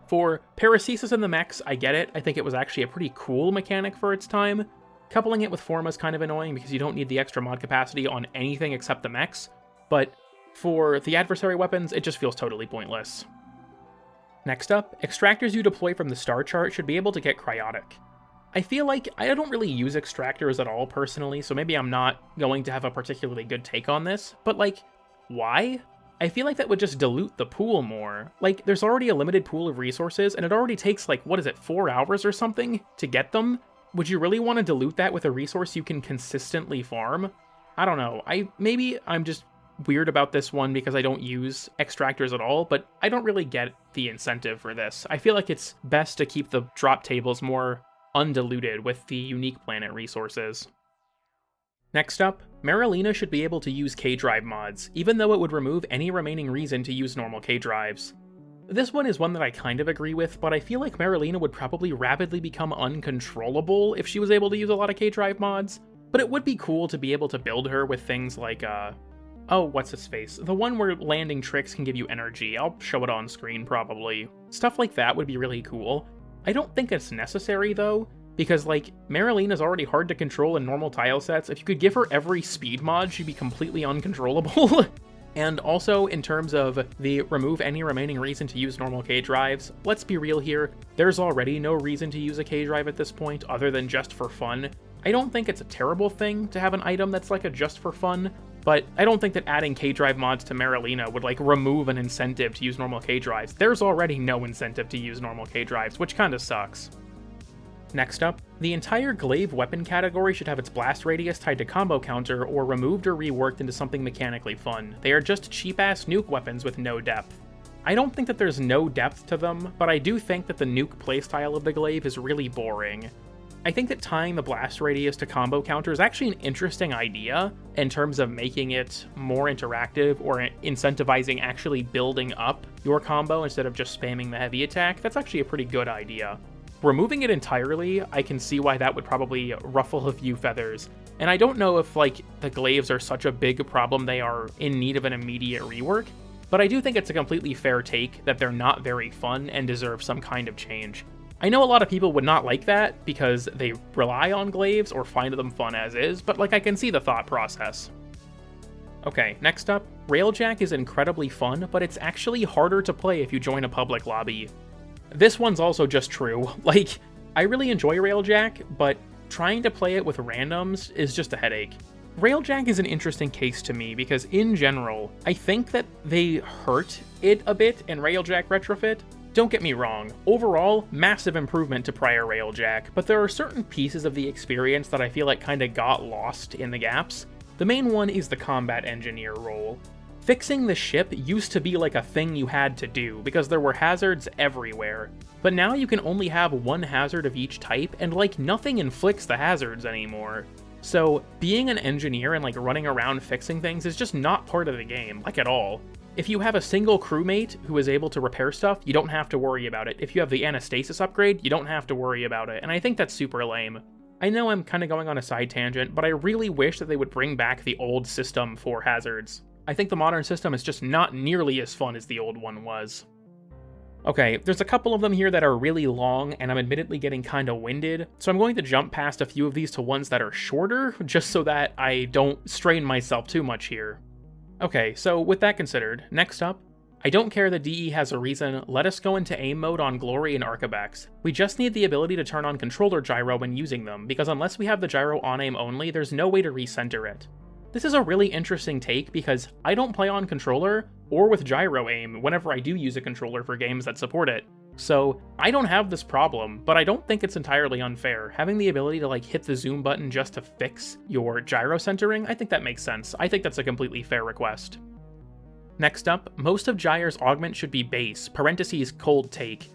For Paracesis and the mechs, I get it. I think it was actually a pretty cool mechanic for its time. Coupling it with Forma is kind of annoying because you don't need the extra mod capacity on anything except the mechs, but for the adversary weapons, it just feels totally pointless. Next up, extractors you deploy from the star chart should be able to get Cryotic. I feel like I don't really use extractors at all personally, so maybe I'm not going to have a particularly good take on this, but like, why? I feel like that would just dilute the pool more. Like, there's already a limited pool of resources, and it already takes like, 4 hours or something to get them? Would you really want to dilute that with a resource you can consistently farm? I don't know, maybe I'm just weird about this one because I don't use extractors at all, but I don't really get the incentive for this. I feel like it's best to keep the drop tables more undiluted with the unique planet resources. Next up, Merulina should be able to use K-Drive mods, even though it would remove any remaining reason to use normal K-Drives. This one is one that I kind of agree with, but I feel like Merulina would probably rapidly become uncontrollable if she was able to use a lot of K-Drive mods, but it would be cool to be able to build her with things like, oh, what's his face? The one where landing tricks can give you energy. I'll show it on screen, probably. Stuff like that would be really cool. I don't think it's necessary, though, because, like, Merulina's already hard to control in normal tile sets. If you could give her every speed mod, she'd be completely uncontrollable. And also, in terms of the remove any remaining reason to use normal K-Drives, let's be real here, there's already no reason to use a K-Drive at this point, other than just for fun. I don't think it's a terrible thing to have an item that's like a just for fun, but I don't think that adding K-Drive mods to Merulina would, like, remove an incentive to use normal K-Drives. There's already no incentive to use normal K-Drives, which kinda sucks. Next up, the entire Glaive weapon category should have its blast radius tied to combo counter or removed or reworked into something mechanically fun. They are just cheap-ass nuke weapons with no depth. I don't think that there's no depth to them, but I do think that the nuke playstyle of the Glaive is really boring. I think that tying the blast radius to combo counter is actually an interesting idea in terms of making it more interactive or incentivizing actually building up your combo instead of just spamming the heavy attack. That's actually a pretty good idea. Removing it entirely, I can see why that would probably ruffle a few feathers, and I don't know if, like, the Glaives are such a big problem they are in need of an immediate rework, but I do think it's a completely fair take that they're not very fun and deserve some kind of change. I know a lot of people would not like that because they rely on Glaives or find them fun as is, but, like, I can see the thought process. Okay, next up, Railjack is incredibly fun, but it's actually harder to play if you join a public lobby. This one's also just true. Like, I really enjoy Railjack, but trying to play it with randoms is just a headache. Railjack is an interesting case to me because, in general, I think that they hurt it a bit in Railjack Retrofit. Don't get me wrong, overall, massive improvement to prior Railjack, but there are certain pieces of the experience that I feel like kinda got lost in the gaps. The main one is the combat engineer role. Fixing the ship used to be like a thing you had to do, because there were hazards everywhere. But now you can only have one hazard of each type, and like nothing inflicts the hazards anymore. So being an engineer and like running around fixing things is just not part of the game, like at all. If you have a single crewmate who is able to repair stuff, you don't have to worry about it. If you have the Anastasis upgrade, you don't have to worry about it, and I think that's super lame. I know I'm kinda going on a side tangent, but I really wish that they would bring back the old system for hazards. I think the modern system is just not nearly as fun as the old one was. Okay, there's a couple of them here that are really long, and I'm admittedly getting kinda winded, so I'm going to jump past a few of these to ones that are shorter, just so that I don't strain myself too much here. Okay, so with that considered, next up, I don't care that DE has a reason, let us go into aim mode on Glory and Arcabex. We just need the ability to turn on controller gyro when using them, because unless we have the gyro on aim only, there's no way to recenter it. This is a really interesting take because I don't play on controller or with gyro aim whenever I do use a controller for games that support it. So I don't have this problem, but I don't think it's entirely unfair. Having the ability to like hit the zoom button just to fix your gyro centering, I think that makes sense. I think that's a completely fair request. Next up, most of Gyre's augment should be base, parentheses cold take.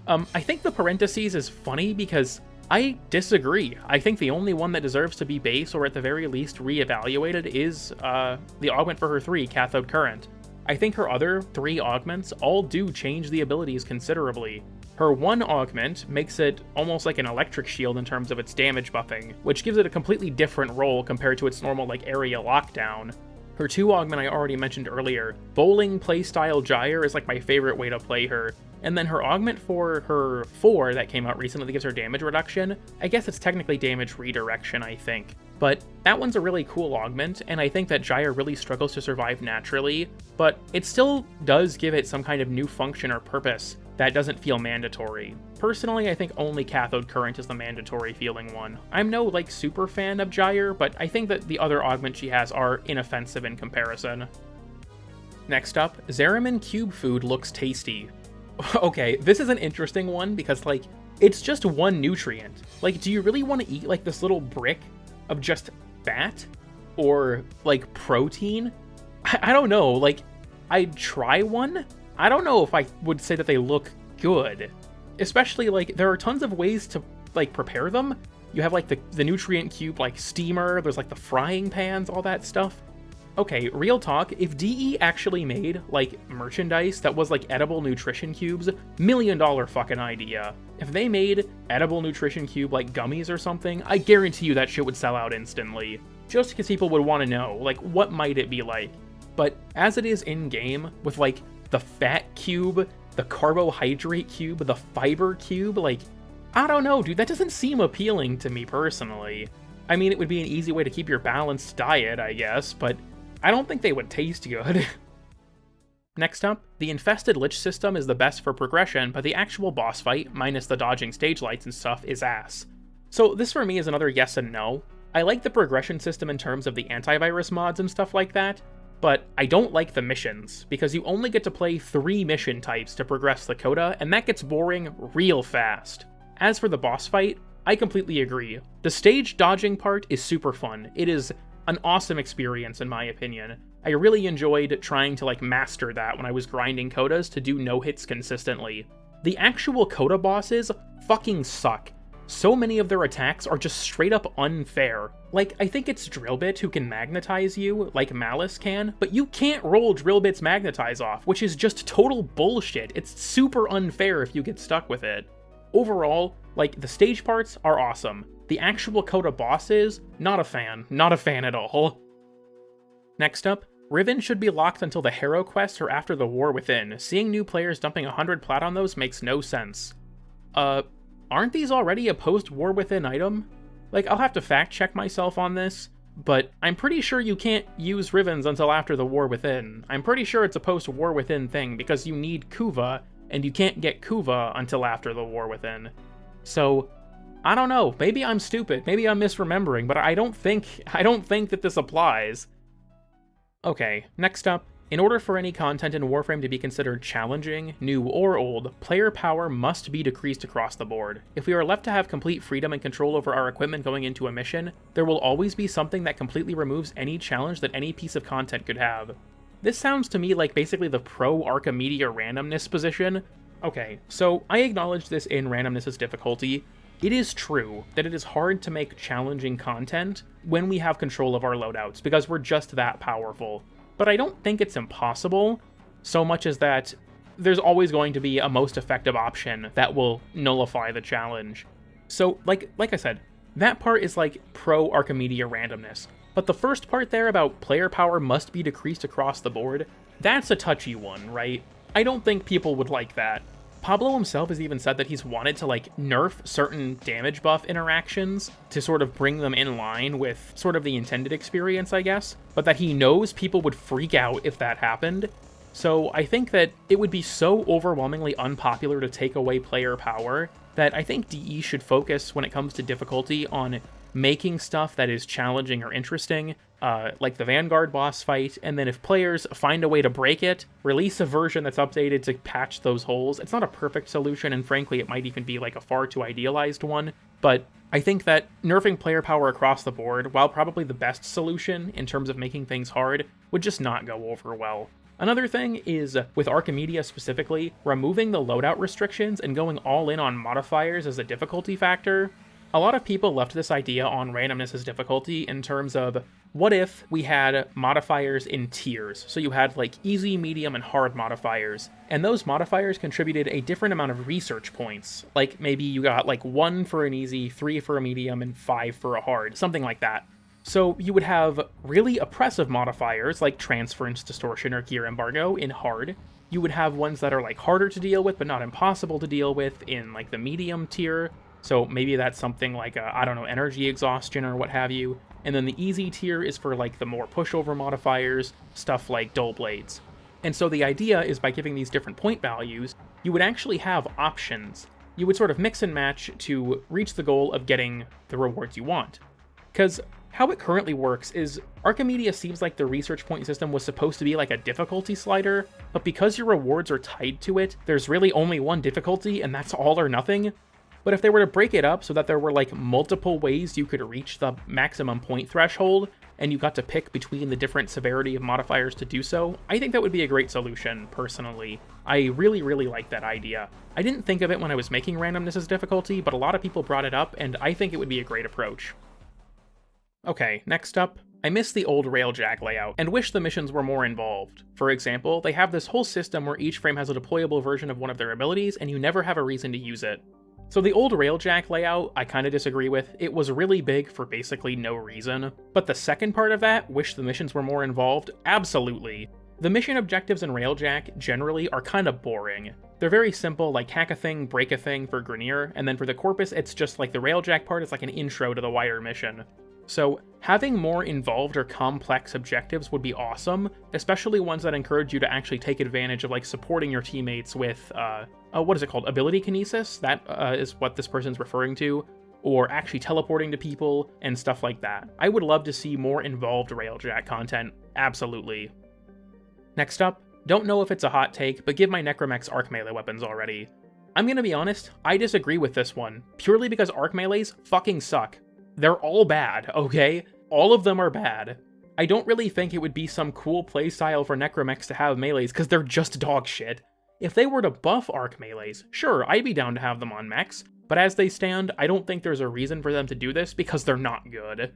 I think the parentheses is funny because I disagree. I think the only one that deserves to be base, or at the very least reevaluated, is the augment for her 3, Cathode Current. I think her other 3 augments all do change the abilities considerably. Her 1 augment makes it almost like an electric shield in terms of its damage buffing, which gives it a completely different role compared to its normal like area lockdown. Her 2 augment I already mentioned earlier. Bowling playstyle Gyre is like my favorite way to play her. And then her augment for her 4 that came out recently that gives her damage reduction, I guess it's technically damage redirection, I think. But that one's a really cool augment, and I think that Gyre really struggles to survive naturally, but it still does give it some kind of new function or purpose that doesn't feel mandatory. Personally, I think only Cathode Current is the mandatory feeling one. I'm no like super fan of Gyre, but I think that the other augments she has are inoffensive in comparison. Next up, Zariman Cube Food looks tasty. Okay, this is an interesting one because, like, it's just one nutrient. Like, do you really want to eat, like, this little brick of just fat? Or, like, protein? I don't know. Like, I'd try one. I don't know if I would say that they look good. Especially, like, there are tons of ways to, like, prepare them. You have, like, the nutrient cube, like, steamer. There's, like, the frying pans, all that stuff. Okay, real talk, if DE actually made, like, merchandise that was, like, edible nutrition cubes, $1 million fucking idea. If they made edible nutrition cube, like, gummies or something, I guarantee you that shit would sell out instantly. Just because people would want to know, like, what might it be like? But as it is in-game, with, like, the fat cube, the carbohydrate cube, the fiber cube, like, I don't know, dude, that doesn't seem appealing to me personally. I mean, it would be an easy way to keep your balanced diet, I guess, but I don't think they would taste good. Next up, the Infested Lich system is the best for progression, but the actual boss fight, minus the dodging stage lights and stuff, is ass. So this for me is another yes and no. I like the progression system in terms of the antivirus mods and stuff like that, but I don't like the missions, because you only get to play 3 mission types to progress the Coda, and that gets boring real fast. As for the boss fight, I completely agree. The stage dodging part is super fun. It is an awesome experience in my opinion. I really enjoyed trying to like master that when I was grinding Codas to do no hits consistently. The actual Coda bosses fucking suck. So many of their attacks are just straight up unfair. Like, I think it's Drillbit who can magnetize you, like Malice can, but you can't roll Drillbit's magnetize off, which is just total bullshit. It's super unfair if you get stuck with it. Overall, like, the stage parts are awesome. The actual Coda bosses, not a fan at all. Next up, Riven should be locked until the Hero quests or after the War Within. Seeing new players dumping 100 plat on those makes no sense. Aren't these already a post-War Within item? Like, I'll have to fact check myself on this, but I'm pretty sure you can't use Rivens until after the War Within. I'm pretty sure it's a post-War Within thing because you need Kuva, and you can't get Kuva until after the War Within. So, I don't know, maybe I'm stupid, maybe I'm misremembering, but I don't think that this applies. Okay, next up, in order for any content in Warframe to be considered challenging, new or old, player power must be decreased across the board. If we are left to have complete freedom and control over our equipment going into a mission, there will always be something that completely removes any challenge that any piece of content could have. This sounds to me like basically the pro-Archimedea randomness position. Okay, so I acknowledge this in randomness's difficulty. It is true that it is hard to make challenging content when we have control of our loadouts, because we're just that powerful. But I don't think it's impossible, so much as that there's always going to be a most effective option that will nullify the challenge. So, like I said, that part is like pro-Archimedea randomness. But the first part there about player power must be decreased across the board, that's a touchy one, right? I don't think people would like that. Pablo himself has even said that he's wanted to like nerf certain damage buff interactions to sort of bring them in line with sort of the intended experience, I guess, but that he knows people would freak out if that happened. So I think that it would be so overwhelmingly unpopular to take away player power that I think DE should focus when it comes to difficulty on making stuff that is challenging or interesting, like the Vanguard boss fight, and then if players find a way to break it, release a version that's updated to patch those holes. It's not a perfect solution, and frankly, it might even be like a far too idealized one, but I think that nerfing player power across the board, while probably the best solution in terms of making things hard, would just not go over well. Another thing is, with Archimedea specifically, removing the loadout restrictions and going all in on modifiers as a difficulty factor. A lot of people left this idea on randomness as difficulty in terms of, what if we had modifiers in tiers? So you had like easy, medium, and hard modifiers, and those modifiers contributed a different amount of research points. Like maybe you got like 1 for an easy, 3 for a medium, and 5 for a hard, something like that. So you would have really oppressive modifiers like Transference, Distortion, or Gear Embargo in hard. You would have ones that are like harder to deal with but not impossible to deal with in like the medium tier. So maybe that's something like, I don't know, energy exhaustion or what have you. And then the easy tier is for like the more pushover modifiers, stuff like dull blades. And so the idea is by giving these different point values, you would actually have options. You would sort of mix and match to reach the goal of getting the rewards you want. Because how it currently works is, Archimedea seems like the research point system was supposed to be like a difficulty slider, but because your rewards are tied to it, there's really only one difficulty, and that's all or nothing. But if they were to break it up so that there were like multiple ways you could reach the maximum point threshold, and you got to pick between the different severity of modifiers to do so, I think that would be a great solution, personally. I really, really like that idea. I didn't think of it when I was making randomness as difficulty, but a lot of people brought it up, and I think it would be a great approach. Okay, next up, I miss the old Railjack layout, and wish the missions were more involved. For example, they have this whole system where each frame has a deployable version of one of their abilities, and you never have a reason to use it. So the old Railjack layout, I kinda disagree with. It was really big for basically no reason. But the second part of that, wish the missions were more involved, absolutely. The mission objectives in Railjack generally are kinda boring. They're very simple, like hack a thing, break a thing for Grineer, and then for the Corpus, it's just like the Railjack part is like an intro to the wider mission. So having more involved or complex objectives would be awesome, especially ones that encourage you to actually take advantage of like supporting your teammates with, what is it called? Ability kinesis? That is what this person's referring to, or actually teleporting to people and stuff like that. I would love to see more involved Railjack content, absolutely. Next up, don't know if it's a hot take, but give my Necramech Archmelees weapons already. I'm gonna be honest, I disagree with this one, purely because Archmelees fucking suck. They're all bad, okay? All of them are bad. I don't really think it would be some cool playstyle for Necramechs to have melees, because they're just dog shit. If they were to buff Archmelees, sure, I'd be down to have them on mechs, but as they stand, I don't think there's a reason for them to do this, because they're not good.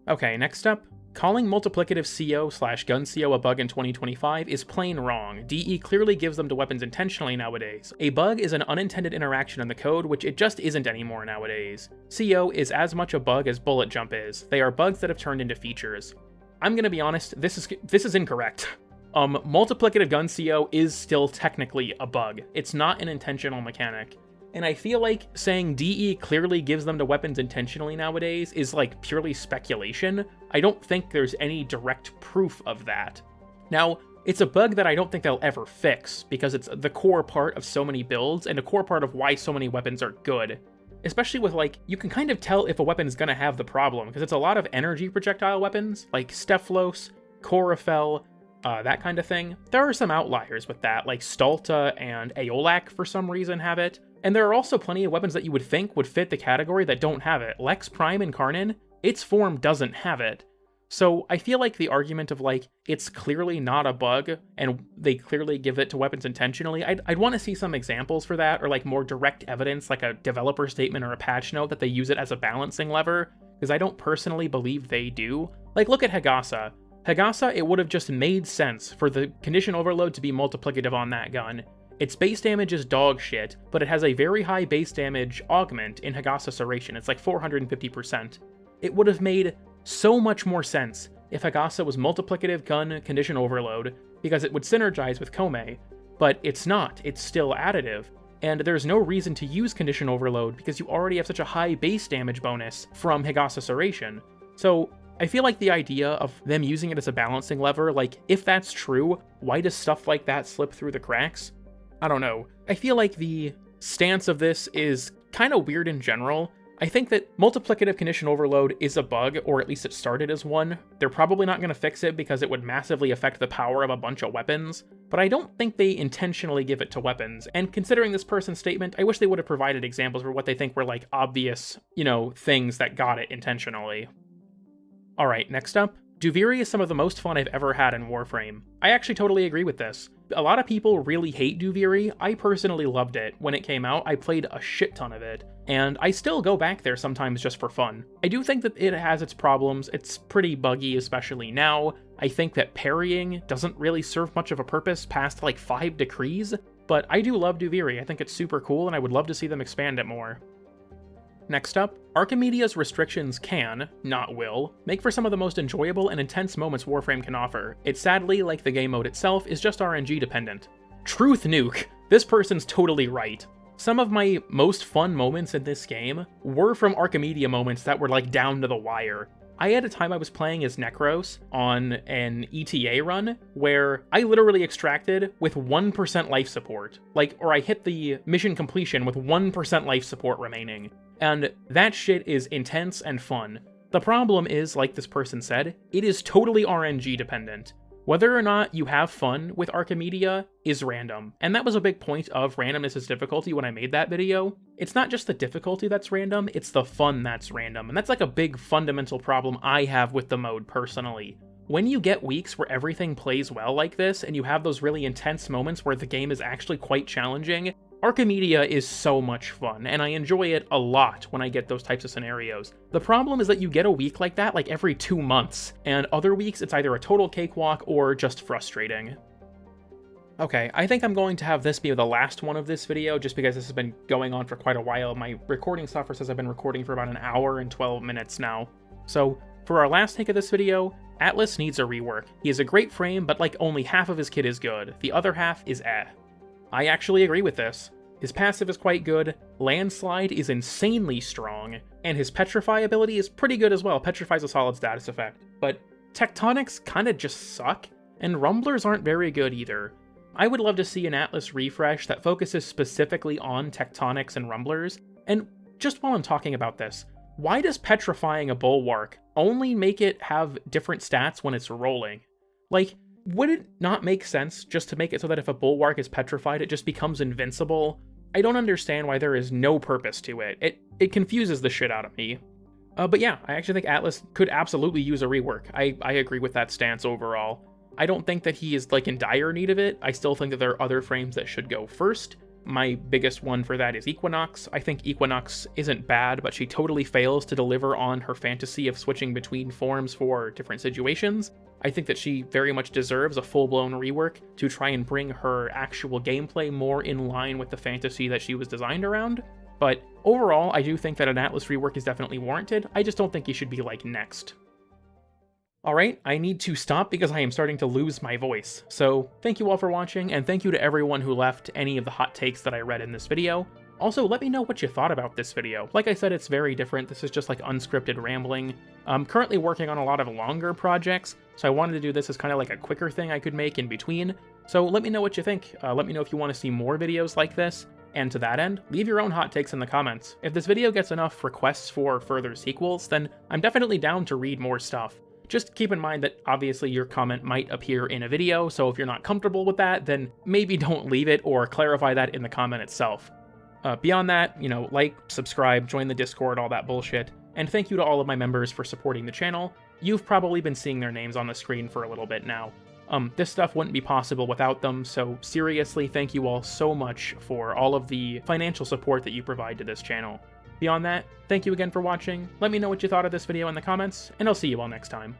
Okay, next up. Calling multiplicative CO/gun CO a bug in 2025 is plain wrong. DE clearly gives them to weapons intentionally nowadays. A bug is an unintended interaction in the code, which it just isn't anymore nowadays. CO is as much a bug as bullet jump is. They are bugs that have turned into features. I'm gonna be honest, this is incorrect. Multiplicative gun CO is still technically a bug. It's not an intentional mechanic. And I feel like saying DE clearly gives them to weapons intentionally nowadays is like purely speculation. I don't think there's any direct proof of that. Now, it's a bug that I don't think they'll ever fix, because it's the core part of so many builds, and a core part of why so many weapons are good. Especially with like, you can kind of tell if a weapon is gonna have the problem, because it's a lot of energy projectile weapons, like Stephalos, Chorophel, that kind of thing. There are some outliers with that, like Stalta and Aeolak for some reason have it. And there are also plenty of weapons that you would think would fit the category that don't have it. Lex Prime Incarnon, its form doesn't have it. So I feel like the argument of like, it's clearly not a bug, and they clearly give it to weapons intentionally, I'd want to see some examples for that, or like more direct evidence, like a developer statement or a patch note that they use it as a balancing lever, because I don't personally believe they do. Like, look at Hagasa. Hagasa, it would have just made sense for the condition overload to be multiplicative on that gun. Its base damage is dog shit, but it has a very high base damage augment in Hagasa Serration. It's like 450%. It would have made so much more sense if Hagasa was multiplicative gun condition overload, because it would synergize with Kome, but it's not. It's still additive, and there's no reason to use condition overload because you already have such a high base damage bonus from Hagasa Serration. So I feel like the idea of them using it as a balancing lever, like, if that's true, why does stuff like that slip through the cracks? I don't know. I feel like the stance of this is kind of weird in general, I think that multiplicative condition overload is a bug, or at least it started as one. They're probably not going to fix it because it would massively affect the power of a bunch of weapons, but I don't think they intentionally give it to weapons, and considering this person's statement, I wish they would have provided examples for what they think were like obvious, things that got it intentionally. Alright, next up, Duviri is some of the most fun I've ever had in Warframe. I actually totally agree with this. A lot of people really hate Duviri. I personally loved it. When it came out, I played a shit ton of it, and I still go back there sometimes just for fun. I do think that it has its problems. It's pretty buggy, especially now. I think that parrying doesn't really serve much of a purpose past like 5 decrees, but I do love Duviri. I think it's super cool, and I would love to see them expand it more. Next up, Archimedea's restrictions can, not will, make for some of the most enjoyable and intense moments Warframe can offer. It sadly, like the game mode itself, is just RNG dependent. Truth nuke! This person's totally right. Some of my most fun moments in this game were from Archimedea moments that were like down to the wire. I had a time I was playing as Necros on an ETA run where I literally extracted with 1% life support. Or I hit the mission completion with 1% life support remaining. And that shit is intense and fun. The problem is, like this person said, it is totally RNG dependent. Whether or not you have fun with Archimedea is random, and that was a big point of randomness as difficulty when I made that video. It's not just the difficulty that's random, it's the fun that's random, and that's like a big fundamental problem I have with the mode personally. When you get weeks where everything plays well like this, and you have those really intense moments where the game is actually quite challenging, Archimedea is so much fun, and I enjoy it a lot when I get those types of scenarios. The problem is that you get a week like that like every 2 months, and other weeks it's either a total cakewalk or just frustrating. Okay, I think I'm going to have this be the last one of this video, just because this has been going on for quite a while. My recording software says I've been recording for about an hour and 12 minutes now. So, for our last take of this video, Atlas needs a rework. He has a great frame, but like only half of his kit is good. The other half is eh. I actually agree with this. His passive is quite good, Landslide is insanely strong, and his Petrify ability is pretty good as well. Petrify's a solid status effect. But Tectonics kinda just suck, and Rumblers aren't very good either. I would love to see an Atlas refresh that focuses specifically on Tectonics and Rumblers, and just while I'm talking about this, why does Petrifying a Bulwark only make it have different stats when it's rolling? Would it not make sense just to make it so that if a Bulwark is petrified, it just becomes invincible? I don't understand why there is no purpose to it. It confuses the shit out of me. But yeah, I actually think Atlas could absolutely use a rework. I agree with that stance overall. I don't think that he is in dire need of it. I still think that there are other frames that should go first. My biggest one for that is Equinox. I think Equinox isn't bad, but she totally fails to deliver on her fantasy of switching between forms for different situations. I think that she very much deserves a full-blown rework to try and bring her actual gameplay more in line with the fantasy that she was designed around. But overall, I do think that an Atlas rework is definitely warranted. I just don't think he should be next. Alright, I need to stop because I am starting to lose my voice. So thank you all for watching, and thank you to everyone who left any of the hot takes that I read in this video. Also, let me know what you thought about this video. Like I said, it's very different. This is just unscripted rambling. I'm currently working on a lot of longer projects, so I wanted to do this as kind of a quicker thing I could make in between. So let me know what you think. Let me know if you want to see more videos like this. And to that end, leave your own hot takes in the comments. If this video gets enough requests for further sequels, then I'm definitely down to read more stuff. Just keep in mind that obviously your comment might appear in a video, so if you're not comfortable with that, then maybe don't leave it or clarify that in the comment itself. Beyond that, like, subscribe, join the Discord, all that bullshit, and thank you to all of my members for supporting the channel. You've probably been seeing their names on the screen for a little bit now. This stuff wouldn't be possible without them, so seriously, thank you all so much for all of the financial support that you provide to this channel. Beyond that, thank you again for watching, let me know what you thought of this video in the comments, and I'll see you all next time.